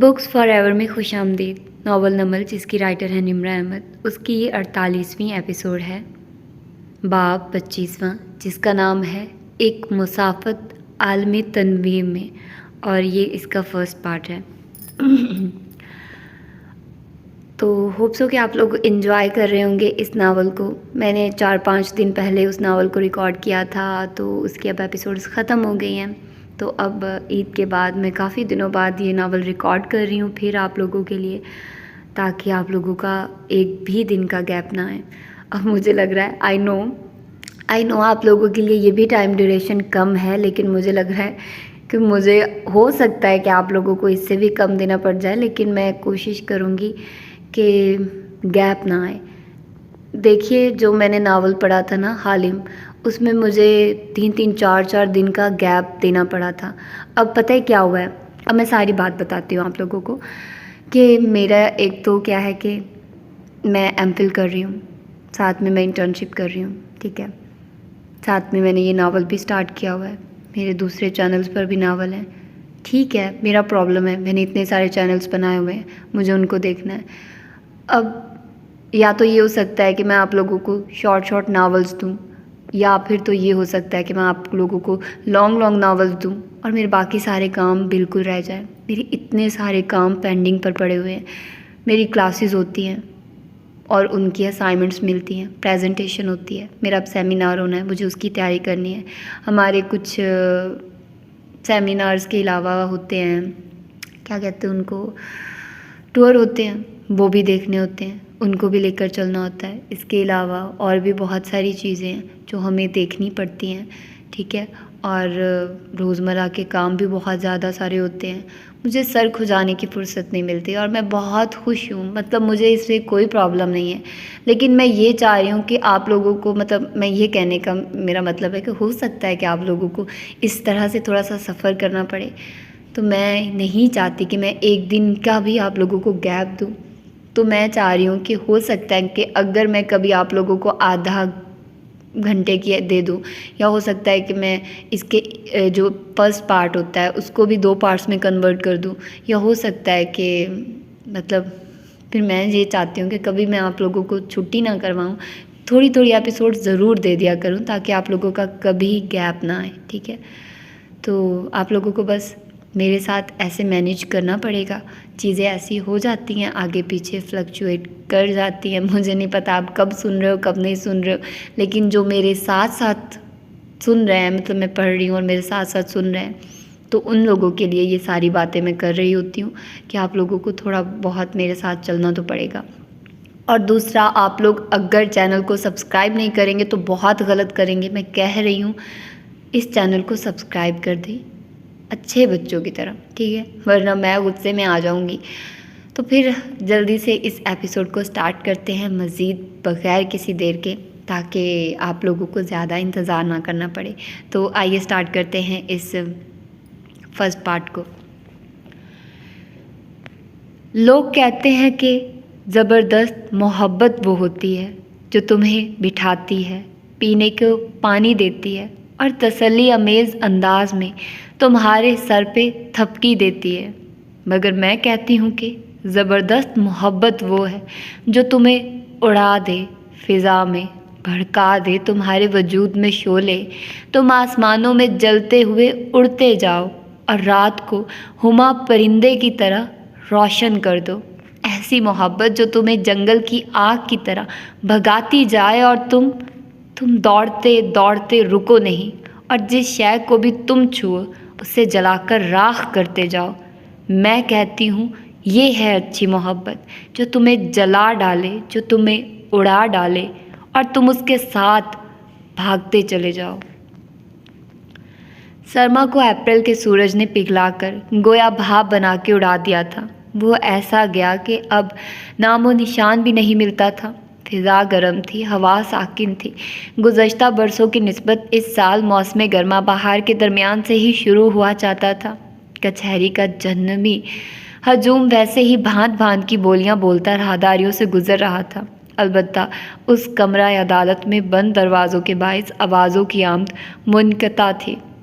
Books for ever میں خوش آمدید ناول نمل جس کی رائٹر ہے نمرہ احمد، اس کی یہ 48ویں ایپیسوڈ ہے، باب 25واں، جس کا نام ہے ایک مسافت عالم تنویم میں، اور یہ اس کا فرسٹ پارٹ ہے۔ تو ہوپ سو کہ آپ لوگ انجوائے کر رہے ہوں گے اس ناول کو۔ میں نے 4-5 دن پہلے اس ناول کو ریکارڈ کیا تھا، تو اس کی اب ایپیسوڈز ختم ہو گئی ہیں، تو اب عید کے بعد میں کافی دنوں بعد یہ ناول ریکارڈ کر رہی ہوں پھر آپ لوگوں کے لیے، تاکہ آپ لوگوں کا ایک بھی دن کا گیپ نہ آئے۔ اب مجھے لگ رہا ہے آئی نو آپ لوگوں کے لیے یہ بھی ٹائم ڈیوریشن کم ہے، لیکن مجھے لگ رہا ہے کہ مجھے ہو سکتا ہے کہ آپ لوگوں کو اس سے بھی کم دینا پڑ جائے، لیکن میں کوشش کروں گی کہ گیپ نہ آئے۔ دیکھیے، جو میں نے ناول پڑھا تھا نا حالم، اس میں مجھے 3-3 4-4 دن کا گیپ دینا پڑا تھا۔ اب پتہ ہے کیا ہوا ہے؟ اب میں ساری بات بتاتی ہوں آپ لوگوں کو کہ میرا ایک تو کیا ہے کہ میں ایم فل کر رہی ہوں، ساتھ میں انٹرنشپ کر رہی ہوں، ٹھیک ہے، ساتھ میں نے یہ ناول بھی سٹارٹ کیا ہوا ہے، میرے دوسرے چینلز پر بھی ناول ہیں، ٹھیک ہے، میرا پرابلم ہے، میں نے اتنے سارے چینلز بنائے ہوئے ہیں، مجھے ان کو دیکھنا ہے۔ اب یا تو یہ ہو سکتا ہے کہ میں آپ لوگوں کو شارٹ ناولز دوں، یا پھر تو یہ ہو سکتا ہے کہ میں آپ لوگوں کو لانگ ناولز دوں اور میرے باقی سارے کام بالکل رہ جائیں۔ میرے اتنے سارے کام پینڈنگ پر پڑے ہوئے ہیں، میری کلاسز ہوتی ہیں اور ان کی اسائنمنٹس ملتی ہیں، پریزنٹیشن ہوتی ہے، میرا اب سیمینار ہونا ہے، مجھے اس کی تیاری کرنی ہے، ہمارے کچھ سیمینارز کے علاوہ ہوتے ہیں، کیا کہتے ہیں ان کو، ٹور ہوتے ہیں، وہ بھی دیکھنے ہوتے ہیں، ان کو بھی لے کر چلنا ہوتا ہے۔ اس کے علاوہ اور بھی بہت ساری چیزیں ہیں جو ہمیں دیکھنی پڑتی ہیں، ٹھیک ہے، اور روزمرہ کے کام بھی بہت زیادہ سارے ہوتے ہیں، مجھے سر کھجانے کی فرصت نہیں ملتی، اور میں بہت خوش ہوں، مطلب مجھے اس سے کوئی پرابلم نہیں ہے، لیکن میں یہ چاہ رہی ہوں کہ آپ لوگوں کو، مطلب میں یہ کہنے کا میرا مطلب ہے کہ ہو سکتا ہے کہ آپ لوگوں کو اس طرح سے تھوڑا سا سفر کرنا پڑے، تو میں نہیں چاہتی کہ میں ایک دن کا بھی آپ لوگوں کو گیپ دوں، تو میں چاہ رہی ہوں کہ ہو سکتا ہے کہ اگر میں کبھی آپ لوگوں کو آدھا گھنٹے کی دے دوں، یا ہو سکتا ہے کہ میں اس کے جو فرسٹ پارٹ ہوتا ہے اس کو بھی 2 پارٹس میں کنورٹ کر دوں، یا ہو سکتا ہے کہ مطلب پھر میں یہ چاہتی ہوں کہ کبھی میں آپ لوگوں کو چھٹی نہ کرواؤں، تھوڑی ایپیسوڈ ضرور دے دیا کروں تاکہ آپ لوگوں کا کبھی گیپ نہ آئے، ٹھیک ہے۔ تو آپ لوگوں کو بس میرے ساتھ ایسے مینیج کرنا پڑے گا، چیزیں ایسی ہو جاتی ہیں، آگے پیچھے فلکچویٹ کر جاتی ہیں، مجھے نہیں پتہ آپ کب سن رہے ہو کب نہیں سن رہے ہو، لیکن جو میرے ساتھ سن رہے ہیں، مطلب میں پڑھ رہی ہوں اور میرے ساتھ سن رہے ہیں، تو ان لوگوں کے لیے یہ ساری باتیں میں کر رہی ہوتی ہوں کہ آپ لوگوں کو تھوڑا بہت میرے ساتھ چلنا تو پڑے گا۔ اور دوسرا، آپ لوگ اگر چینل کو سبسکرائب نہیں کریں گے تو بہت غلط کریں گے، میں کہہ رہی ہوں اس چینل کو سبسکرائب کر دیں اچھے بچوں کی طرح، ٹھیک ہے، ورنہ میں غصے میں آ جاؤں گی۔ تو پھر جلدی سے اس ایپیسوڈ کو سٹارٹ کرتے ہیں مزید بغیر کسی دیر کے، تاکہ آپ لوگوں کو زیادہ انتظار نہ کرنا پڑے۔ تو آئیے سٹارٹ کرتے ہیں اس فرسٹ پارٹ کو۔ لوگ کہتے ہیں کہ زبردست محبت وہ ہوتی ہے جو تمہیں بٹھاتی ہے، پینے کو پانی دیتی ہے اور تسلی امیز انداز میں تمہارے سر پہ تھپکی دیتی ہے، مگر میں کہتی ہوں کہ زبردست محبت وہ ہے جو تمہیں اڑا دے فضا میں، بھڑکا دے تمہارے وجود میں شعلے، تم آسمانوں میں جلتے ہوئے اڑتے جاؤ اور رات کو ہما پرندے کی طرح روشن کر دو، ایسی محبت جو تمہیں جنگل کی آگ کی طرح بھگاتی جائے اور تم دوڑتے رکو نہیں، اور جس شے کو بھی تم چھو اسے جلا کر راکھ کرتے جاؤ۔ میں کہتی ہوں یہ ہے اچھی محبت جو تمہیں جلا ڈالے، جو تمہیں اڑا ڈالے اور تم اس کے ساتھ بھاگتے چلے جاؤ۔ سرما کو اپریل کے سورج نے پگھلا کر گویا بھاپ بنا کے اڑا دیا تھا، وہ ایسا گیا کہ اب نام و نشان بھی نہیں ملتا تھا۔ فضا گرم تھی، ہوا ساکن تھی، گزشتہ برسوں کی نسبت اس سال موسم گرما بہار کے درمیان سے ہی شروع ہوا چاہتا تھا۔ کچہری کا جہنمی ہجوم ویسے ہی بھانت کی بولیاں بولتا راہداریوں سے گزر رہا تھا، البتہ اس کمرہ عدالت میں بند دروازوں کے باعث آوازوں کی آمد منقطع تھی۔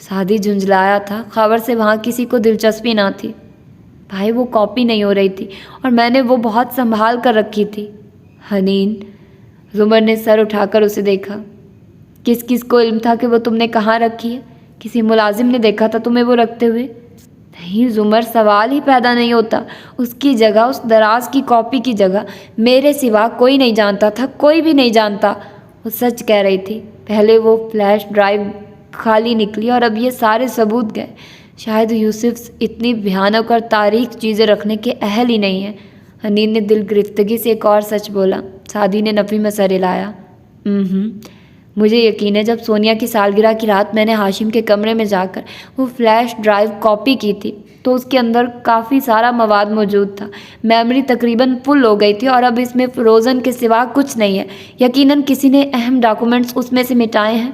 سعدی جھنجھلایا تھا، خبر سے وہاں کسی کو دلچسپی نہ تھی۔ بھائی وہ کاپی نہیں ہو رہی تھی اور میں نے وہ بہت سنبھال کر رکھی تھی۔ حنین، زمر نے سر اٹھا کر اسے دیکھا۔ کس کس کو علم تھا کہ وہ تم نے کہاں رکھی ہے؟ کسی ملازم نے دیکھا تھا تمہیں وہ رکھتے ہوئے؟ نہیں زمر، سوال ہی پیدا نہیں ہوتا۔ اس کی جگہ، اس دراز کی کاپی کی جگہ میرے سوا کوئی نہیں جانتا تھا، کوئی بھی نہیں جانتا۔ وہ سچ کہہ رہی تھی۔ پہلے وہ فلیش ڈرائیو خالی نکلی اور اب یہ سارے ثبوت گئے۔ شاید یوسف اتنی بھیانک اور تاریخ چیزیں رکھنے کے اہل ہی نہیں ہے۔ حنین نے دل گرفتگی سے ایک اور سچ بولا۔ سعدی نے نفی میں سر ہلایا۔ مجھے یقین ہے جب سونیا کی سالگرہ کی رات میں نے ہاشم کے کمرے میں جا کر وہ فلیش ڈرائیو کاپی کی تھی تو اس کے اندر کافی سارا مواد موجود تھا۔ میموری تقریباً فل ہو گئی تھی اور اب اس میں فروزن کے سوا کچھ نہیں ہے۔ یقیناً کسی نے اہم ڈاکومنٹس اس میں سے مٹائے ہیں۔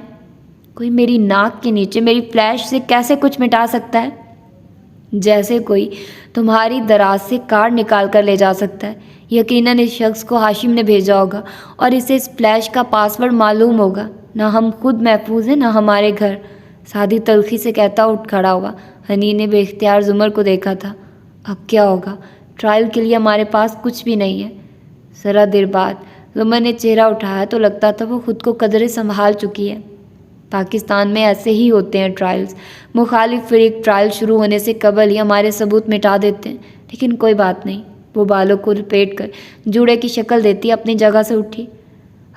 کوئی میری ناک کے نیچے میری فلیش سے کیسے کچھ مٹا سکتا ہے؟ جیسے کوئی تمہاری دراز سے کارڈ نکال کر لے جا سکتا ہے۔ یقیناً اس شخص کو ہاشم نے بھیجا ہوگا اور اسے اس فلیش کا پاسورڈ معلوم ہوگا۔ نہ ہم خود محفوظ ہیں نہ ہمارے گھر۔ سعدی تلخی سے کہتا اٹھ کھڑا ہوا۔ حنین نے بے اختیار زمر کو دیکھا تھا۔ اب کیا ہوگا؟ ٹرائل کے لیے ہمارے پاس کچھ بھی نہیں ہے۔ ذرا دیر بعد زمر نے چہرہ اٹھایا تو لگتا تھا وہ خود کو قدرے سنبھال چکی ہے۔ پاکستان میں ایسے ہی ہوتے ہیں ٹرائلز۔ مخالف فریق ٹرائل شروع ہونے سے قبل ہی ہمارے ثبوت مٹا دیتے ہیں، لیکن کوئی بات نہیں۔ وہ بالوں کو لپیٹ کر جوڑے کی شکل دیتی اپنی جگہ سے اٹھی۔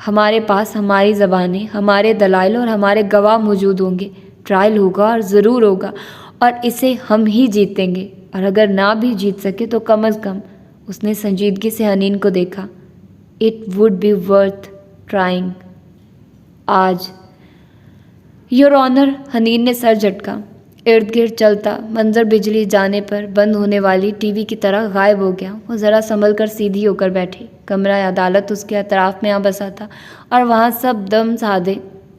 ہمارے پاس ہماری زبانیں، ہمارے دلائل اور ہمارے گواہ موجود ہوں گے۔ ٹرائل ہوگا اور ضرور ہوگا اور اسے ہم ہی جیتیں گے، اور اگر نہ بھی جیت سکے تو کم از کم، اس نے سنجیدگی سے حنین کو دیکھا، it would be worth trying. آج یور آنر، حنین نے سر جھٹکا۔ ارد گرد چلتا منظر بجلی جانے پر بند ہونے والی ٹی وی کی طرح غائب ہو گیا۔ وہ ذرا سنبھل کر سیدھی ہو کر بیٹھی۔ کمرہ عدالت اس کے اطراف میں آ بسا تھا اور وہاں سب دم سادے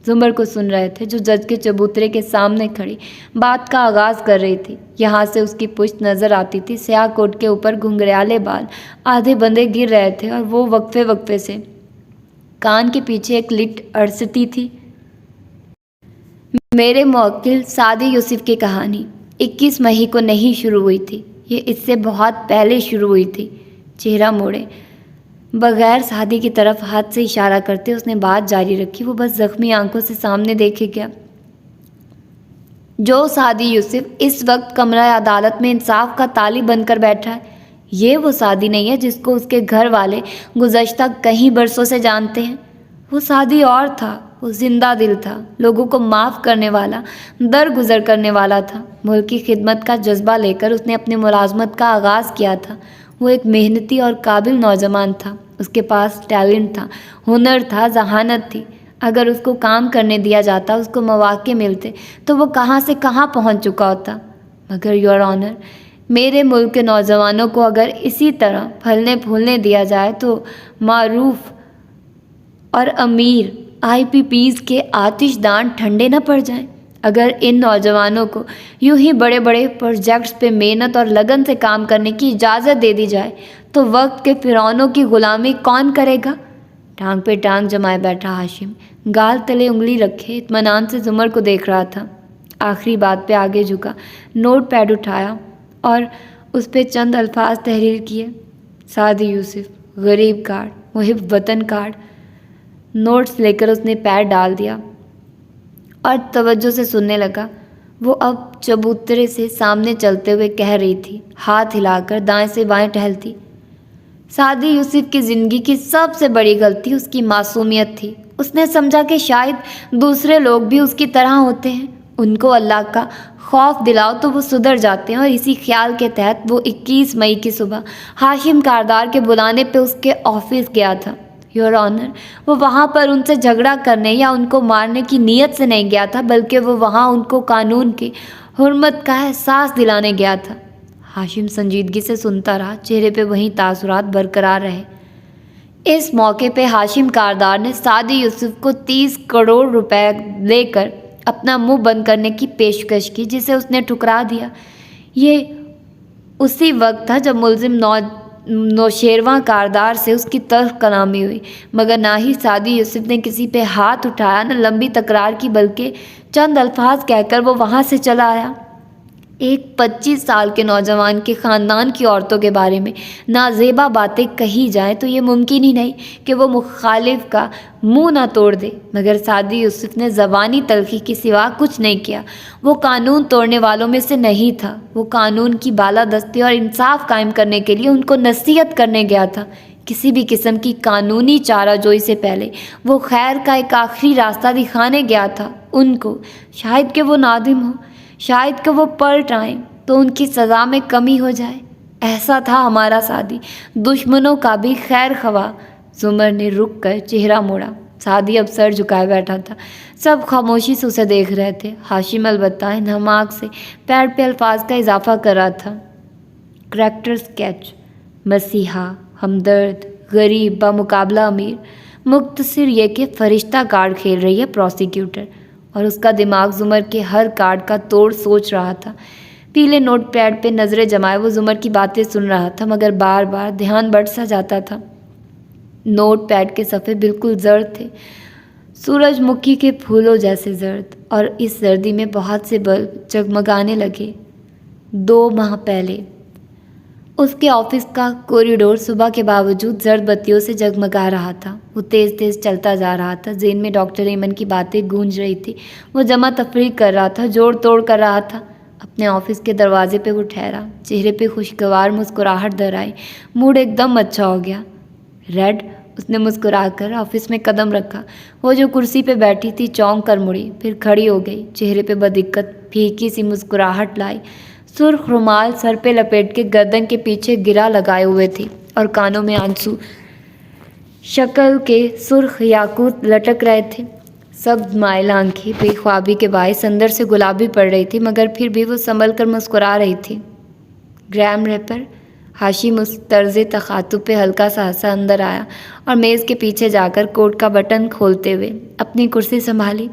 زمر کو سن رہے تھے جو جج کے چبوترے کے سامنے کھڑی بات کا آغاز کر رہی تھی۔ یہاں سے اس کی پشت نظر آتی تھی، سیاہ کوٹ کے اوپر گھنگریالے بال آدھے بندے گر رہے تھے اور وہ وقفے وقفے سے کان کے پیچھے ایک لٹ اڑستی تھی۔ میرے موکل سعدی یوسف کی کہانی 21 مئی کو نہیں شروع ہوئی تھی، یہ اس سے بہت پہلے شروع ہوئی تھی۔ چہرہ موڑے بغیر سعدی کی طرف ہاتھ سے اشارہ کرتے اس نے بات جاری رکھی۔ وہ بس زخمی آنکھوں سے سامنے دیکھے گیا۔ جو سعدی یوسف اس وقت کمرہ عدالت میں انصاف کا طالب بن کر بیٹھا ہے، یہ وہ سعدی نہیں ہے جس کو اس کے گھر والے گزشتہ کئی برسوں سے جانتے ہیں۔ وہ سعدی اور تھا، وہ زندہ دل تھا، لوگوں کو معاف کرنے والا، درگزر کرنے والا تھا۔ ملک کی خدمت کا جذبہ لے کر اس نے اپنی ملازمت کا آغاز کیا تھا۔ وہ ایک محنتی اور قابل نوجوان تھا۔ اس کے پاس ٹیلنٹ تھا، ہنر تھا، ذہانت تھی۔ اگر اس کو کام کرنے دیا جاتا، اس کو مواقع ملتے تو وہ کہاں سے کہاں پہنچ چکا ہوتا۔ مگر یور آنر، میرے ملک کے نوجوانوں کو اگر اسی طرح پھلنے پھولنے دیا جائے تو معروف اور امیر IPPs کے آتش دان ٹھنڈے نہ پڑ جائیں۔ اگر ان نوجوانوں کو یوں ہی بڑے بڑے پروجیکٹس پہ محنت اور لگن سے کام کرنے کی اجازت دے دی جائے تو وقت کے فرعونوں کی غلامی کون کرے گا؟ ٹانگ پہ ٹانگ جمائے بیٹھا ہاشم گال تلے انگلی رکھے اطمینان سے زمر کو دیکھ رہا تھا۔ آخری بات پہ آگے جھکا، نوٹ پیڈ اٹھایا اور اس پہ چند الفاظ تحریر کیے۔ سعدی یوسف، غریب کارڈ، محب وطن کارڈ۔ نوٹس لے کر اس نے پیر ڈال دیا اور توجہ سے سننے لگا۔ وہ اب چبوترے سے سامنے چلتے ہوئے کہہ رہی تھی، ہاتھ ہلا کر دائیں سے بائیں ٹہلتی۔ سعدی یوسف کی زندگی کی سب سے بڑی غلطی اس کی معصومیت تھی۔ اس نے سمجھا کہ شاید دوسرے لوگ بھی اس کی طرح ہوتے ہیں، ان کو اللہ کا خوف دلاؤ تو وہ سدھر جاتے ہیں، اور اسی خیال کے تحت وہ 21 مئی کی صبح ہاشم کاردار کے بلانے پہ اس کے آفس گیا تھا۔ یور آنر، وہ وہاں پر ان سے جھگڑا کرنے یا ان کو مارنے کی نیت سے نہیں گیا تھا، بلکہ وہ وہاں ان کو قانون کی حرمت کا احساس دلانے گیا تھا۔ ہاشم سنجیدگی سے سنتا رہا، چہرے پہ وہی تاثرات برقرار رہے۔ اس موقع پہ ہاشم کاردار نے سعدی یوسف کو 30 کروڑ روپے لے کر اپنا منہ بند کرنے کی پیشکش کی، جسے اس نے ٹھکرا دیا۔ یہ اسی وقت تھا جب ملزم نوشیروان کاردار سے اس کی تلخ کلامی ہوئی، مگر نہ ہی سعدی یوسف نے کسی پہ ہاتھ اٹھایا، نہ لمبی تکرار کی، بلکہ چند الفاظ کہہ کر وہ وہاں سے چلا آیا۔ ایک 25 سال کے نوجوان کے خاندان کی عورتوں کے بارے میں نازیبا باتیں کہی جائیں تو یہ ممکن ہی نہیں کہ وہ مخالف کا منہ نہ توڑ دے، مگر سعدی یوسف نے زبانی تلخی کے سوا کچھ نہیں کیا۔ وہ قانون توڑنے والوں میں سے نہیں تھا، وہ قانون کی بالادستی اور انصاف قائم کرنے کے لیے ان کو نصیحت کرنے گیا تھا۔ کسی بھی قسم کی قانونی چارہ جوئی سے پہلے وہ خیر کا ایک آخری راستہ دکھانے گیا تھا ان کو۔ شاید کہ وہ نادم ہو، شاید کہ وہ پلٹ آئیں تو ان کی سزا میں کمی ہو جائے۔ ایسا تھا ہمارا سعدی، دشمنوں کا بھی خیر خواہ۔ زمر نے رک کر چہرہ موڑا۔ سعدی اب سر جھکائے بیٹھا تھا، سب خاموشی سے اسے دیکھ رہے تھے۔ ہاشم البتہ انہماک سے پیڈ پہ الفاظ کا اضافہ کر رہا تھا۔ کریکٹر سکیچ: مسیحا، ہمدرد، غریب بمقابلہ امیر۔ مختصر یہ کہ فرشتہ کارڈ کھیل رہی ہے پروسیکیوٹر، اور اس کا دماغ زمر کے ہر کارڈ کا توڑ سوچ رہا تھا۔ پیلے نوٹ پیڈ پہ نظریں جمائے وہ زمر کی باتیں سن رہا تھا، مگر بار بار دھیان بٹ سا جاتا تھا۔ نوٹ پیڈ کے صفحے بالکل زرد تھے، سورج مکھی کے پھولوں جیسے زرد، اور اس زردی میں بہت سے بلب جگمگانے لگے۔ 2 ماہ پہلے اس کے آفس کا کوریڈور صبح کے باوجود زرد بتیوں سے جگمگا رہا تھا۔ وہ تیز تیز چلتا جا رہا تھا، ذہن میں ڈاکٹر ایمن کی باتیں گونج رہی تھی۔ وہ جمع تفریق کر رہا تھا، جوڑ توڑ کر رہا تھا۔ اپنے آفس کے دروازے پہ وہ ٹھہرا، چہرے پہ خوشگوار مسکراہٹ در آئی، موڈ ایک دم اچھا ہو گیا۔ ریڈ، اس نے مسکرا کر آفس میں قدم رکھا۔ وہ جو کرسی پہ بیٹھی تھی چونک کر مڑی، پھر کھڑی ہو گئی، چہرے پہ بدقت پھیکی سی مسکراہٹ لائی۔ سرخ رومال سر پہ لپیٹ کے گردن کے پیچھے گرا لگائے ہوئے تھی اور کانوں میں آنسو شکل کے سرخ یاقوت لٹک رہے تھے۔ سب مائل آنکھیں بے خوابی کے باعث اندر سے گلابی پڑ رہی تھی، مگر پھر بھی وہ سنبھل کر مسکرا رہی تھی۔ Gram rapper? ہاشم اس طرز تخاطب پہ ہلکا سا ہنسا اندر آیا اور میز کے پیچھے جا کر کوٹ کا بٹن کھولتے ہوئے اپنی کرسی سنبھالی۔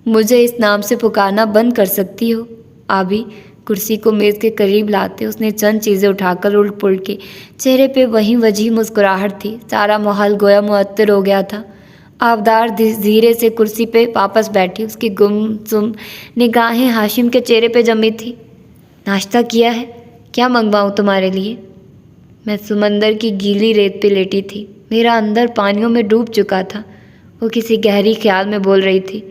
مجھے اس نام سے پکارنا بند کر سکتی ہو؟ آبی کرسی کو میز کے قریب لاتے اس نے چند چیزیں اٹھا کر الٹ پلٹ کی، چہرے پہ وہی وجیح مسکراہٹ تھی۔ سارا ماحول گویا معطر ہو گیا تھا۔ آبدار دھیرے سے کرسی پہ واپس بیٹھی، اس کی گمسم نگاہیں ہاشم کے چہرے پہ جمی تھی۔ ناشتہ کیا ہے؟ کیا منگواؤں تمہارے لیے؟ میں سمندر کی گیلی ریت پہ لیٹی تھی، میرا اندر پانیوں میں ڈوب چکا تھا، وہ کسی گہری خیال میں بول رہی تھی۔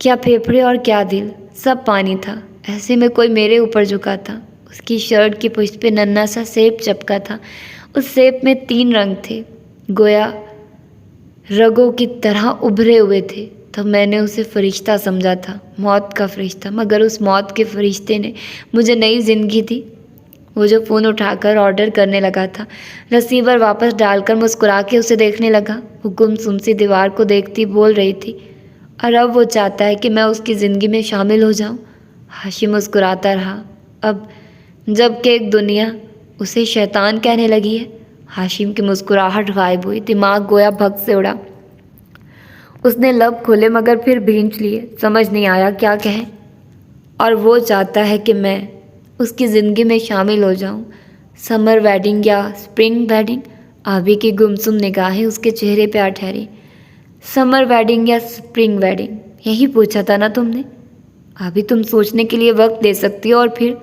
کیا پھیپھڑے اور کیا دل، سب پانی تھا۔ ایسے میں کوئی میرے اوپر جھکا تھا۔ اس کی شرٹ کی پشت پہ ننھا سا سیب چپکا تھا، اس سیب میں 3 رنگ تھے، گویا رگوں کی طرح ابھرے ہوئے تھے۔ تب میں نے اسے فرشتہ سمجھا تھا، موت کا فرشتہ، مگر اس موت کے فرشتے نے مجھے نئی زندگی دی۔ وہ جو فون اٹھا کر آرڈر کرنے لگا تھا، رسیور واپس ڈال کر مسکرا کے اسے دیکھنے لگا۔ وہ گمسم سی دیوار کو دیکھتی بول رہی تھی، اور اب وہ چاہتا ہے کہ میں اس کی زندگی میں شامل ہو جاؤں۔ ہاشم مسکراتا رہا، اب جب کہ ایک دنیا اسے شیطان کہنے لگی ہے۔ ہاشم کی مسکراہٹ غائب ہوئی، دماغ گویا بھگ سے اڑا۔ اس نے لب کھولے مگر پھر بھینچ لیے، سمجھ نہیں آیا کیا کہے۔ اور وہ چاہتا ہے کہ میں اس کی زندگی میں شامل ہو جاؤں، سمر ویڈنگ یا سپرنگ ویڈنگ؟ آبی کی گمسم نگاہیں اس کے چہرے پہ آ ٹھہری۔ سمر ویڈنگ یا سپرنگ ویڈنگ، یہی پوچھا تھا نا تم نے؟ ابھی تم سوچنے کے لیے وقت دے سکتی ہو،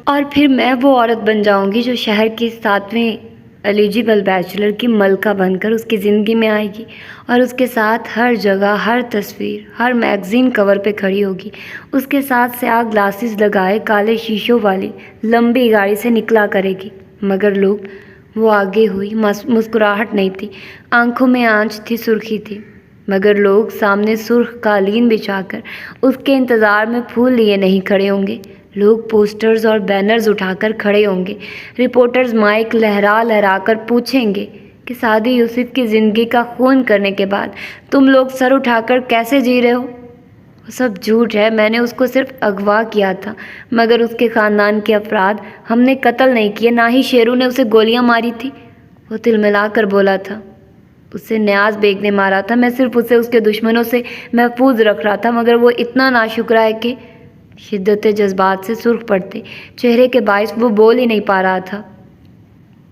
اور پھر میں وہ عورت بن جاؤں گی جو شہر کی 7ویں ایلیجیبل بیچلر کی ملکہ بن کر اس کی زندگی میں آئے گی، اور اس کے ساتھ ہر جگہ، ہر تصویر، ہر میگزین کور پہ کھڑی ہوگی۔ اس کے ساتھ سیاہ گلاسز لگائے کالے شیشوں والی لمبی گاڑی سے نکلا کرے گی۔ مگر لوگ، وہ آگے ہوئی، مسکراہٹ نہیں تھی، آنکھوں میں آنچ تھی، سرخی تھی، مگر لوگ سامنے سرخ قالین بچھا کر اس کے انتظار میں پھول لیے نہیں کھڑے ہوں گے۔ لوگ پوسٹرز اور بینرز اٹھا کر کھڑے ہوں گے۔ رپورٹرز مائک لہرا لہرا کر پوچھیں گے کہ سعدی یوسف کی زندگی کا خون کرنے کے بعد تم لوگ سر اٹھا کر کیسے جی رہے ہو؟ وہ سب جھوٹ ہے، میں نے اس کو صرف اغوا کیا تھا، مگر اس کے خاندان کے افراد ہم نے قتل نہیں کیے، نہ ہی شیروں نے اسے گولیاں ماری تھی۔ وہ تلملا کر بولا تھا، اسے نیاز بیگ نے مارا تھا، میں صرف اسے اس کے دشمنوں سے محفوظ رکھ رہا تھا، مگر وہ اتنا ناشکرا ہے کہ شدت جذبات سے سرخ پڑتے چہرے کے باعث وہ بول ہی نہیں پا رہا تھا۔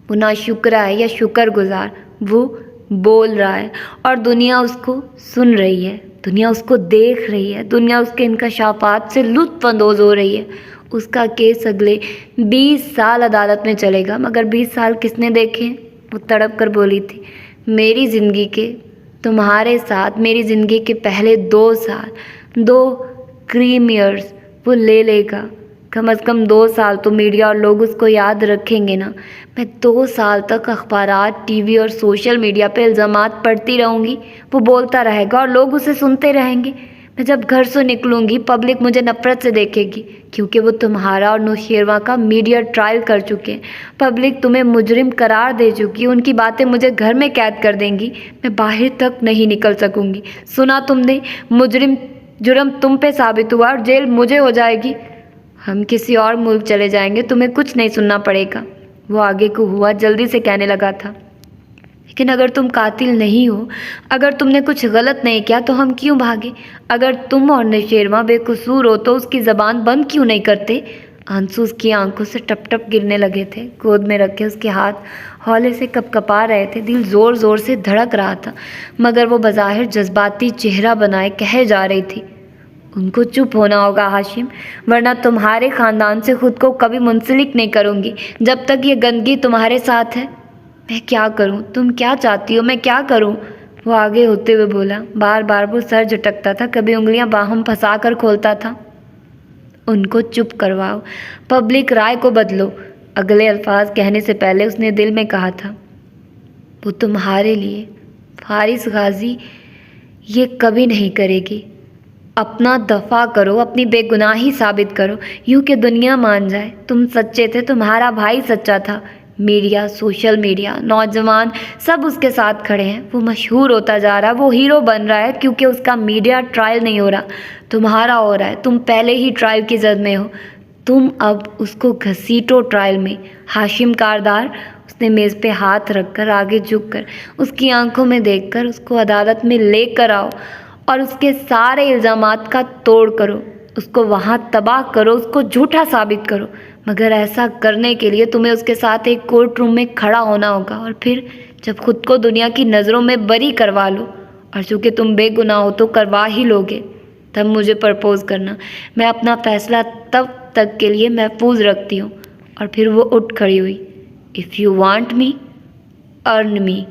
وہ ناشکرا ہے یا شکر گزار، وہ بول رہا ہے اور دنیا اس کو سن رہی ہے، دنیا اس کو دیکھ رہی ہے، دنیا اس کے انکشافات سے لطف اندوز ہو رہی ہے۔ اس کا کیس اگلے 20 سال عدالت میں چلے گا، مگر 20 سال کس نے دیکھے؟ وہ تڑپ کر بولی تھی، میری زندگی کے تمہارے ساتھ میری زندگی کے پہلے 2 سال، 2 کریم ایئرز وہ لے لے گا، کم از کم 2 سال تو میڈیا اور لوگ اس کو یاد رکھیں گے نا۔ میں 2 سال تک اخبارات، ٹی وی اور سوشل میڈیا پہ الزامات پڑھتی رہوں گی، وہ بولتا رہے گا اور لوگ اسے سنتے رہیں گے۔ میں جب گھر سے نکلوں گی پبلک مجھے نفرت سے دیکھے گی، کیونکہ وہ تمہارا اور نوشیروان کا میڈیا ٹرائل کر چکے ہیں۔ پبلک تمہیں مجرم قرار دے چکی، ان کی باتیں مجھے گھر میں قید کر دیں گی، میں باہر تک نہیں نکل سکوں گی۔ سنا تم نے، جرم تم پہ ثابت ہوا اور جیل مجھے ہو جائے گی۔ ہم کسی اور ملک چلے جائیں گے، تمہیں کچھ نہیں سننا پڑے گا۔ وہ آگے کو ہوا، جلدی سے کہنے لگا تھا، لیکن اگر تم قاتل نہیں ہو، اگر تم نے کچھ غلط نہیں کیا تو ہم کیوں بھاگے؟ اگر تم اور نوشیروان بے قصور ہو تو اس کی زبان بند کیوں نہیں کرتے؟ آنسو اس کی آنکھوں سے ٹپ ٹپ گرنے لگے تھے، گود میں رکھے اس کے ہاتھ ہولے سے کپ کپا رہے تھے، دل زور زور سے دھڑک رہا تھا، مگر وہ بظاہر جذباتی چہرہ بنائے کہے جا رہی تھی، ان کو چپ ہونا ہوگا ہاشم، ورنہ تمہارے خاندان سے خود کو کبھی منسلک نہیں کروں گی جب تک یہ گندگی تمہارے ساتھ ہے۔ میں کیا کروں؟ تم کیا چاہتی ہو میں کیا کروں؟ وہ آگے ہوتے ہوئے بولا، بار بار وہ سر جھٹکتا تھا، کبھی انگلیاں باہم پھنسا کر کھولتا تھا۔ ان کو چپ کرواؤ، پبلک رائے کو بدلو۔ اگلے الفاظ کہنے سے پہلے اس نے دل میں کہا تھا، وہ تمہارے لیے فارس غازی یہ کبھی نہیں کرے گی۔ اپنا دفاع کرو، اپنی بے گناہی ثابت کرو، یوں کہ دنیا مان جائے تم سچے تھے، تمہارا بھائی سچا تھا۔ میڈیا، سوشل میڈیا، نوجوان سب اس کے ساتھ کھڑے ہیں، وہ مشہور ہوتا جا رہا ہے، وہ ہیرو بن رہا ہے، کیونکہ اس کا میڈیا ٹرائل نہیں ہو رہا، تمہارا ہو رہا ہے۔ تم پہلے ہی ٹرائل کی زد میں ہو، تم اب اس کو گھسیٹو ٹرائل میں۔ ہاشم کاردار، اس نے میز پہ ہاتھ رکھ کر آگے جھک کر اس کی آنکھوں میں دیکھ کر، اس کو عدالت میں لے کر آؤ اور اس کے سارے الزامات کا توڑ کرو، اس کو وہاں تباہ کرو، اس کو جھوٹا ثابت کرو، مگر ایسا کرنے کے لیے تمہیں اس کے ساتھ ایک کورٹ روم میں کھڑا ہونا ہوگا، اور پھر جب خود کو دنیا کی نظروں میں بری کروا لو، اور چونکہ تم بے گناہ ہو تو کروا ہی لوگے، تب مجھے پرپوز کرنا، میں اپنا فیصلہ تب تک کے لیے محفوظ رکھتی ہوں۔ اور پھر وہ اٹھ کھڑی ہوئی۔ اف یو وانٹ می ارن می،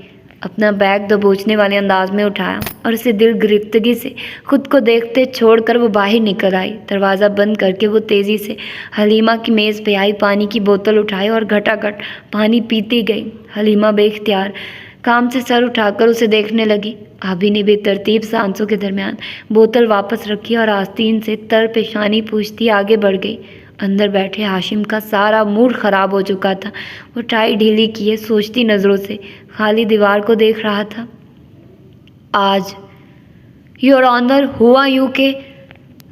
اپنا بیگ دبوچنے والے انداز میں اٹھایا اور اسے دل گرفتگی سے خود کو دیکھتے چھوڑ کر وہ باہر نکل آئی۔ دروازہ بند کر کے وہ تیزی سے حلیمہ کی میز پہ آئی، پانی کی بوتل اٹھائی اور گھٹا گھٹ پانی پیتی گئی۔ حلیمہ بے اختیار کام سے سر اٹھا کر اسے دیکھنے لگی۔ آبی نے بے ترتیب سانسوں کے درمیان بوتل واپس رکھی اور آستین سے تر پیشانی پوچھتی آگے بڑھ گئی۔ اندر بیٹھے ہاشم کا سارا موڈ خراب ہو چکا تھا، وہ ٹائی ڈھیلی کیے سوچتی نظروں سے خالی دیوار کو دیکھ رہا تھا۔ آج یور آنر ہوا یوں کہ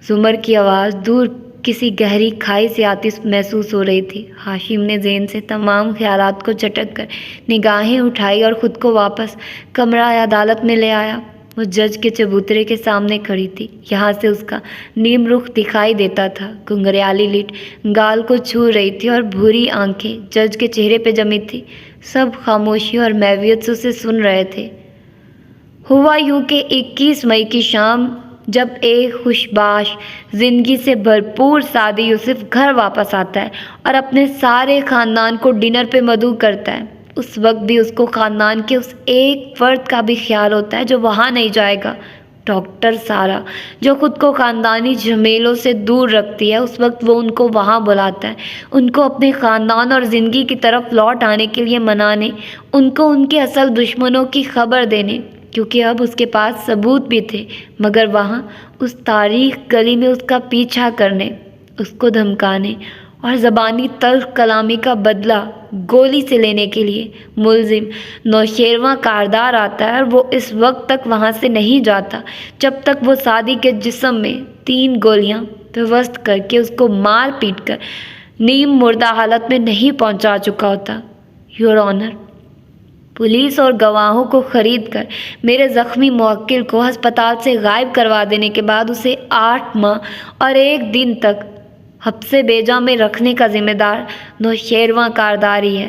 زمر کی آواز دور کسی گہری کھائی سے آتی محسوس ہو رہی تھی۔ ہاشم نے ذہن سے تمام خیالات کو جھٹک کر نگاہیں اٹھائی اور خود کو واپس کمرہ عدالت میں لے آیا۔ وہ جج کے چبوترے کے سامنے کھڑی تھی، یہاں سے اس کا نیم رخ دکھائی دیتا تھا۔ گھنگریالی لٹ گال کو چھو رہی تھی اور بھوری آنکھیں جج کے چہرے پہ جمی تھی۔ سب خاموشی اور محویت سے اسے سن رہے تھے۔ ہوا یوں کہ 21 مئی کی شام جب ایک خوشباش زندگی سے بھرپور سعدی یوسف گھر واپس آتا ہے اور اپنے سارے خاندان کو ڈنر پہ مدعو کرتا ہے، اس وقت بھی اس کو خاندان کے اس ایک فرد کا بھی خیال ہوتا ہے جو وہاں نہیں جائے گا، ڈاکٹر سارا، جو خود کو خاندانی جھمیلوں سے دور رکھتی ہے۔ اس وقت وہ ان کو وہاں بلاتا ہے، ان کو اپنے خاندان اور زندگی کی طرف لوٹ آنے کے لیے منانے، ان کو ان کے اصل دشمنوں کی خبر دینے، کیونکہ اب اس کے پاس ثبوت بھی تھے، مگر وہاں اس تاریخ گلی میں اس کا پیچھا کرنے، اس کو دھمکانے اور زبانی تلخ کلامی کا بدلہ گولی سے لینے کے لیے ملزم نوشیروان کاردار آتا ہے، اور وہ اس وقت تک وہاں سے نہیں جاتا جب تک وہ سعدی کے جسم میں 3 گولیاں پیوست کر کے اس کو مار پیٹ کر نیم مردہ حالت میں نہیں پہنچا چکا ہوتا۔ یور آنر، پولیس اور گواہوں کو خرید کر میرے زخمی موکل کو ہسپتال سے غائب کروا دینے کے بعد اسے 8 ماہ اور 1 دن تک حبس بیجا میں رکھنے کا ذمہ دار نوشیروان کاردار ہی ہے۔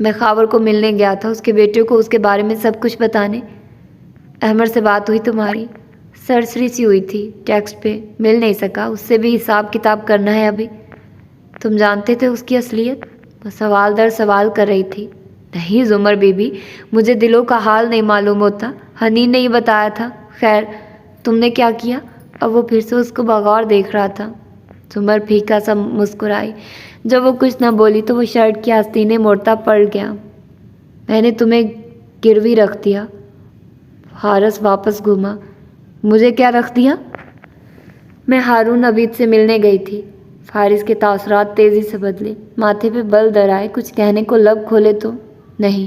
میں خاور کو ملنے گیا تھا، اس کے بیٹے کو اس کے بارے میں سب کچھ بتانے۔ احمد سے بات ہوئی تمہاری؟ سرسری سی ہوئی تھی، ٹیکسٹ پہ مل نہیں سکا، اس سے بھی حساب کتاب کرنا ہے ابھی۔ تم جانتے تھے اس کی اصلیت؟ وہ سوال در سوال کر رہی تھی۔ نہیں زمر بی بی، مجھے دلوں کا حال نہیں معلوم ہوتا، حنین نے ہی بتایا تھا۔ خیر تم نے کیا کیا؟ اب وہ پھر سے اس کو بغور دیکھ رہا تھا۔ زمر پھیکا سا مسکرائی۔ جب وہ کچھ نہ بولی تو وہ شرٹ کی آستینے موڑتا پڑ گیا۔ میں نے تمہیں گروی رکھ دیا۔ حارث واپس گھوما۔ مجھے کیا رکھ دیا؟ میں ہارون عبید سے ملنے گئی تھی۔ فارس کے تاثرات تیزی سے بدلے، ماتھے پہ بل در آئے، کچھ کہنے کو لب کھولے تو نہیں،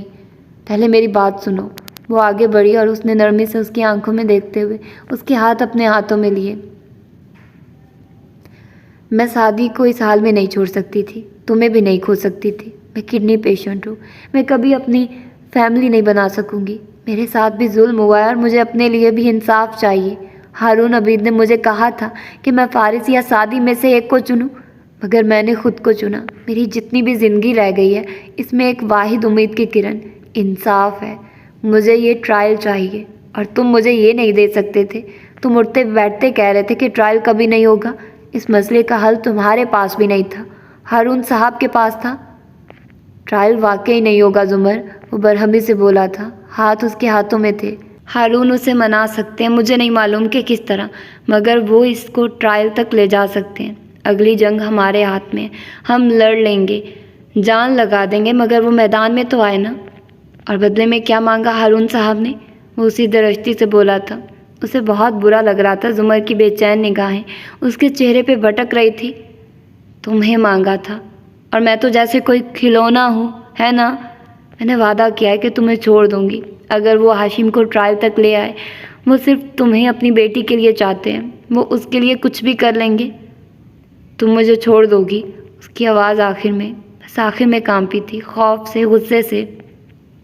پہلے میری بات سنو۔ وہ آگے بڑھی اور اس نے نرمی سے اس کی آنکھوں میں دیکھتے ہوئے اس کے ہاتھ اپنے ہاتھوں میں لیے۔ میں سعدی کو اس حال میں نہیں چھوڑ سکتی تھی، تمہیں بھی نہیں کھو سکتی تھی۔ میں کڈنی پیشنٹ ہوں، میں کبھی اپنی فیملی نہیں بنا سکوں گی۔ میرے ساتھ بھی ظلم ہوا ہے اور مجھے اپنے لیے بھی انصاف چاہیے۔ ہارون عبید نے مجھے کہا تھا کہ میں فارس یا سعدی میں سے ایک کو چنوں، مگر میں نے خود کو چنا۔ میری جتنی بھی زندگی رہ گئی ہے اس میں ایک واحد امید کی کرن انصاف ہے۔ مجھے یہ ٹرائل چاہیے اور تم مجھے یہ نہیں دے سکتے تھے۔ تم اٹھتے بیٹھتے کہہ رہے تھے کہ ٹرائل کبھی نہیں ہوگا۔ اس مسئلے کا حل تمہارے پاس بھی نہیں تھا، ہارون صاحب کے پاس تھا۔ ٹرائل واقعی نہیں ہوگا زمر، وہ برہمی سے بولا تھا، ہاتھ اس کے ہاتھوں میں تھے۔ ہارون اسے منا سکتے ہیں، مجھے نہیں معلوم کہ کس طرح، مگر وہ اس کو ٹرائل تک لے جا سکتے ہیں۔ اگلی جنگ ہمارے ہاتھ میں، ہم لڑ لیں گے، جان لگا دیں گے، مگر وہ میدان میں تو آئے نا۔ اور بدلے میں کیا مانگا ہارون صاحب نے؟ وہ اسی درشتی سے بولا تھا۔ اسے بہت برا لگ رہا تھا، زمر کی بے چین نگاہیں اس کے چہرے پہ بھٹک رہی تھی۔ تمہیں مانگا تھا، اور میں تو جیسے کوئی کھلونا ہوں، ہے نا؟ میں نے وعدہ کیا ہے کہ تمہیں چھوڑ دوں گی اگر وہ ہاشم کو ٹرائل تک لے آئے۔ وہ صرف تمہیں اپنی بیٹی کے لیے چاہتے ہیں، وہ اس کے لیے کچھ بھی کر لیں گے۔ تم مجھے چھوڑ دو گی؟ اس کی آواز آخر میں کانپی تھی، خوف سے، غصے سے۔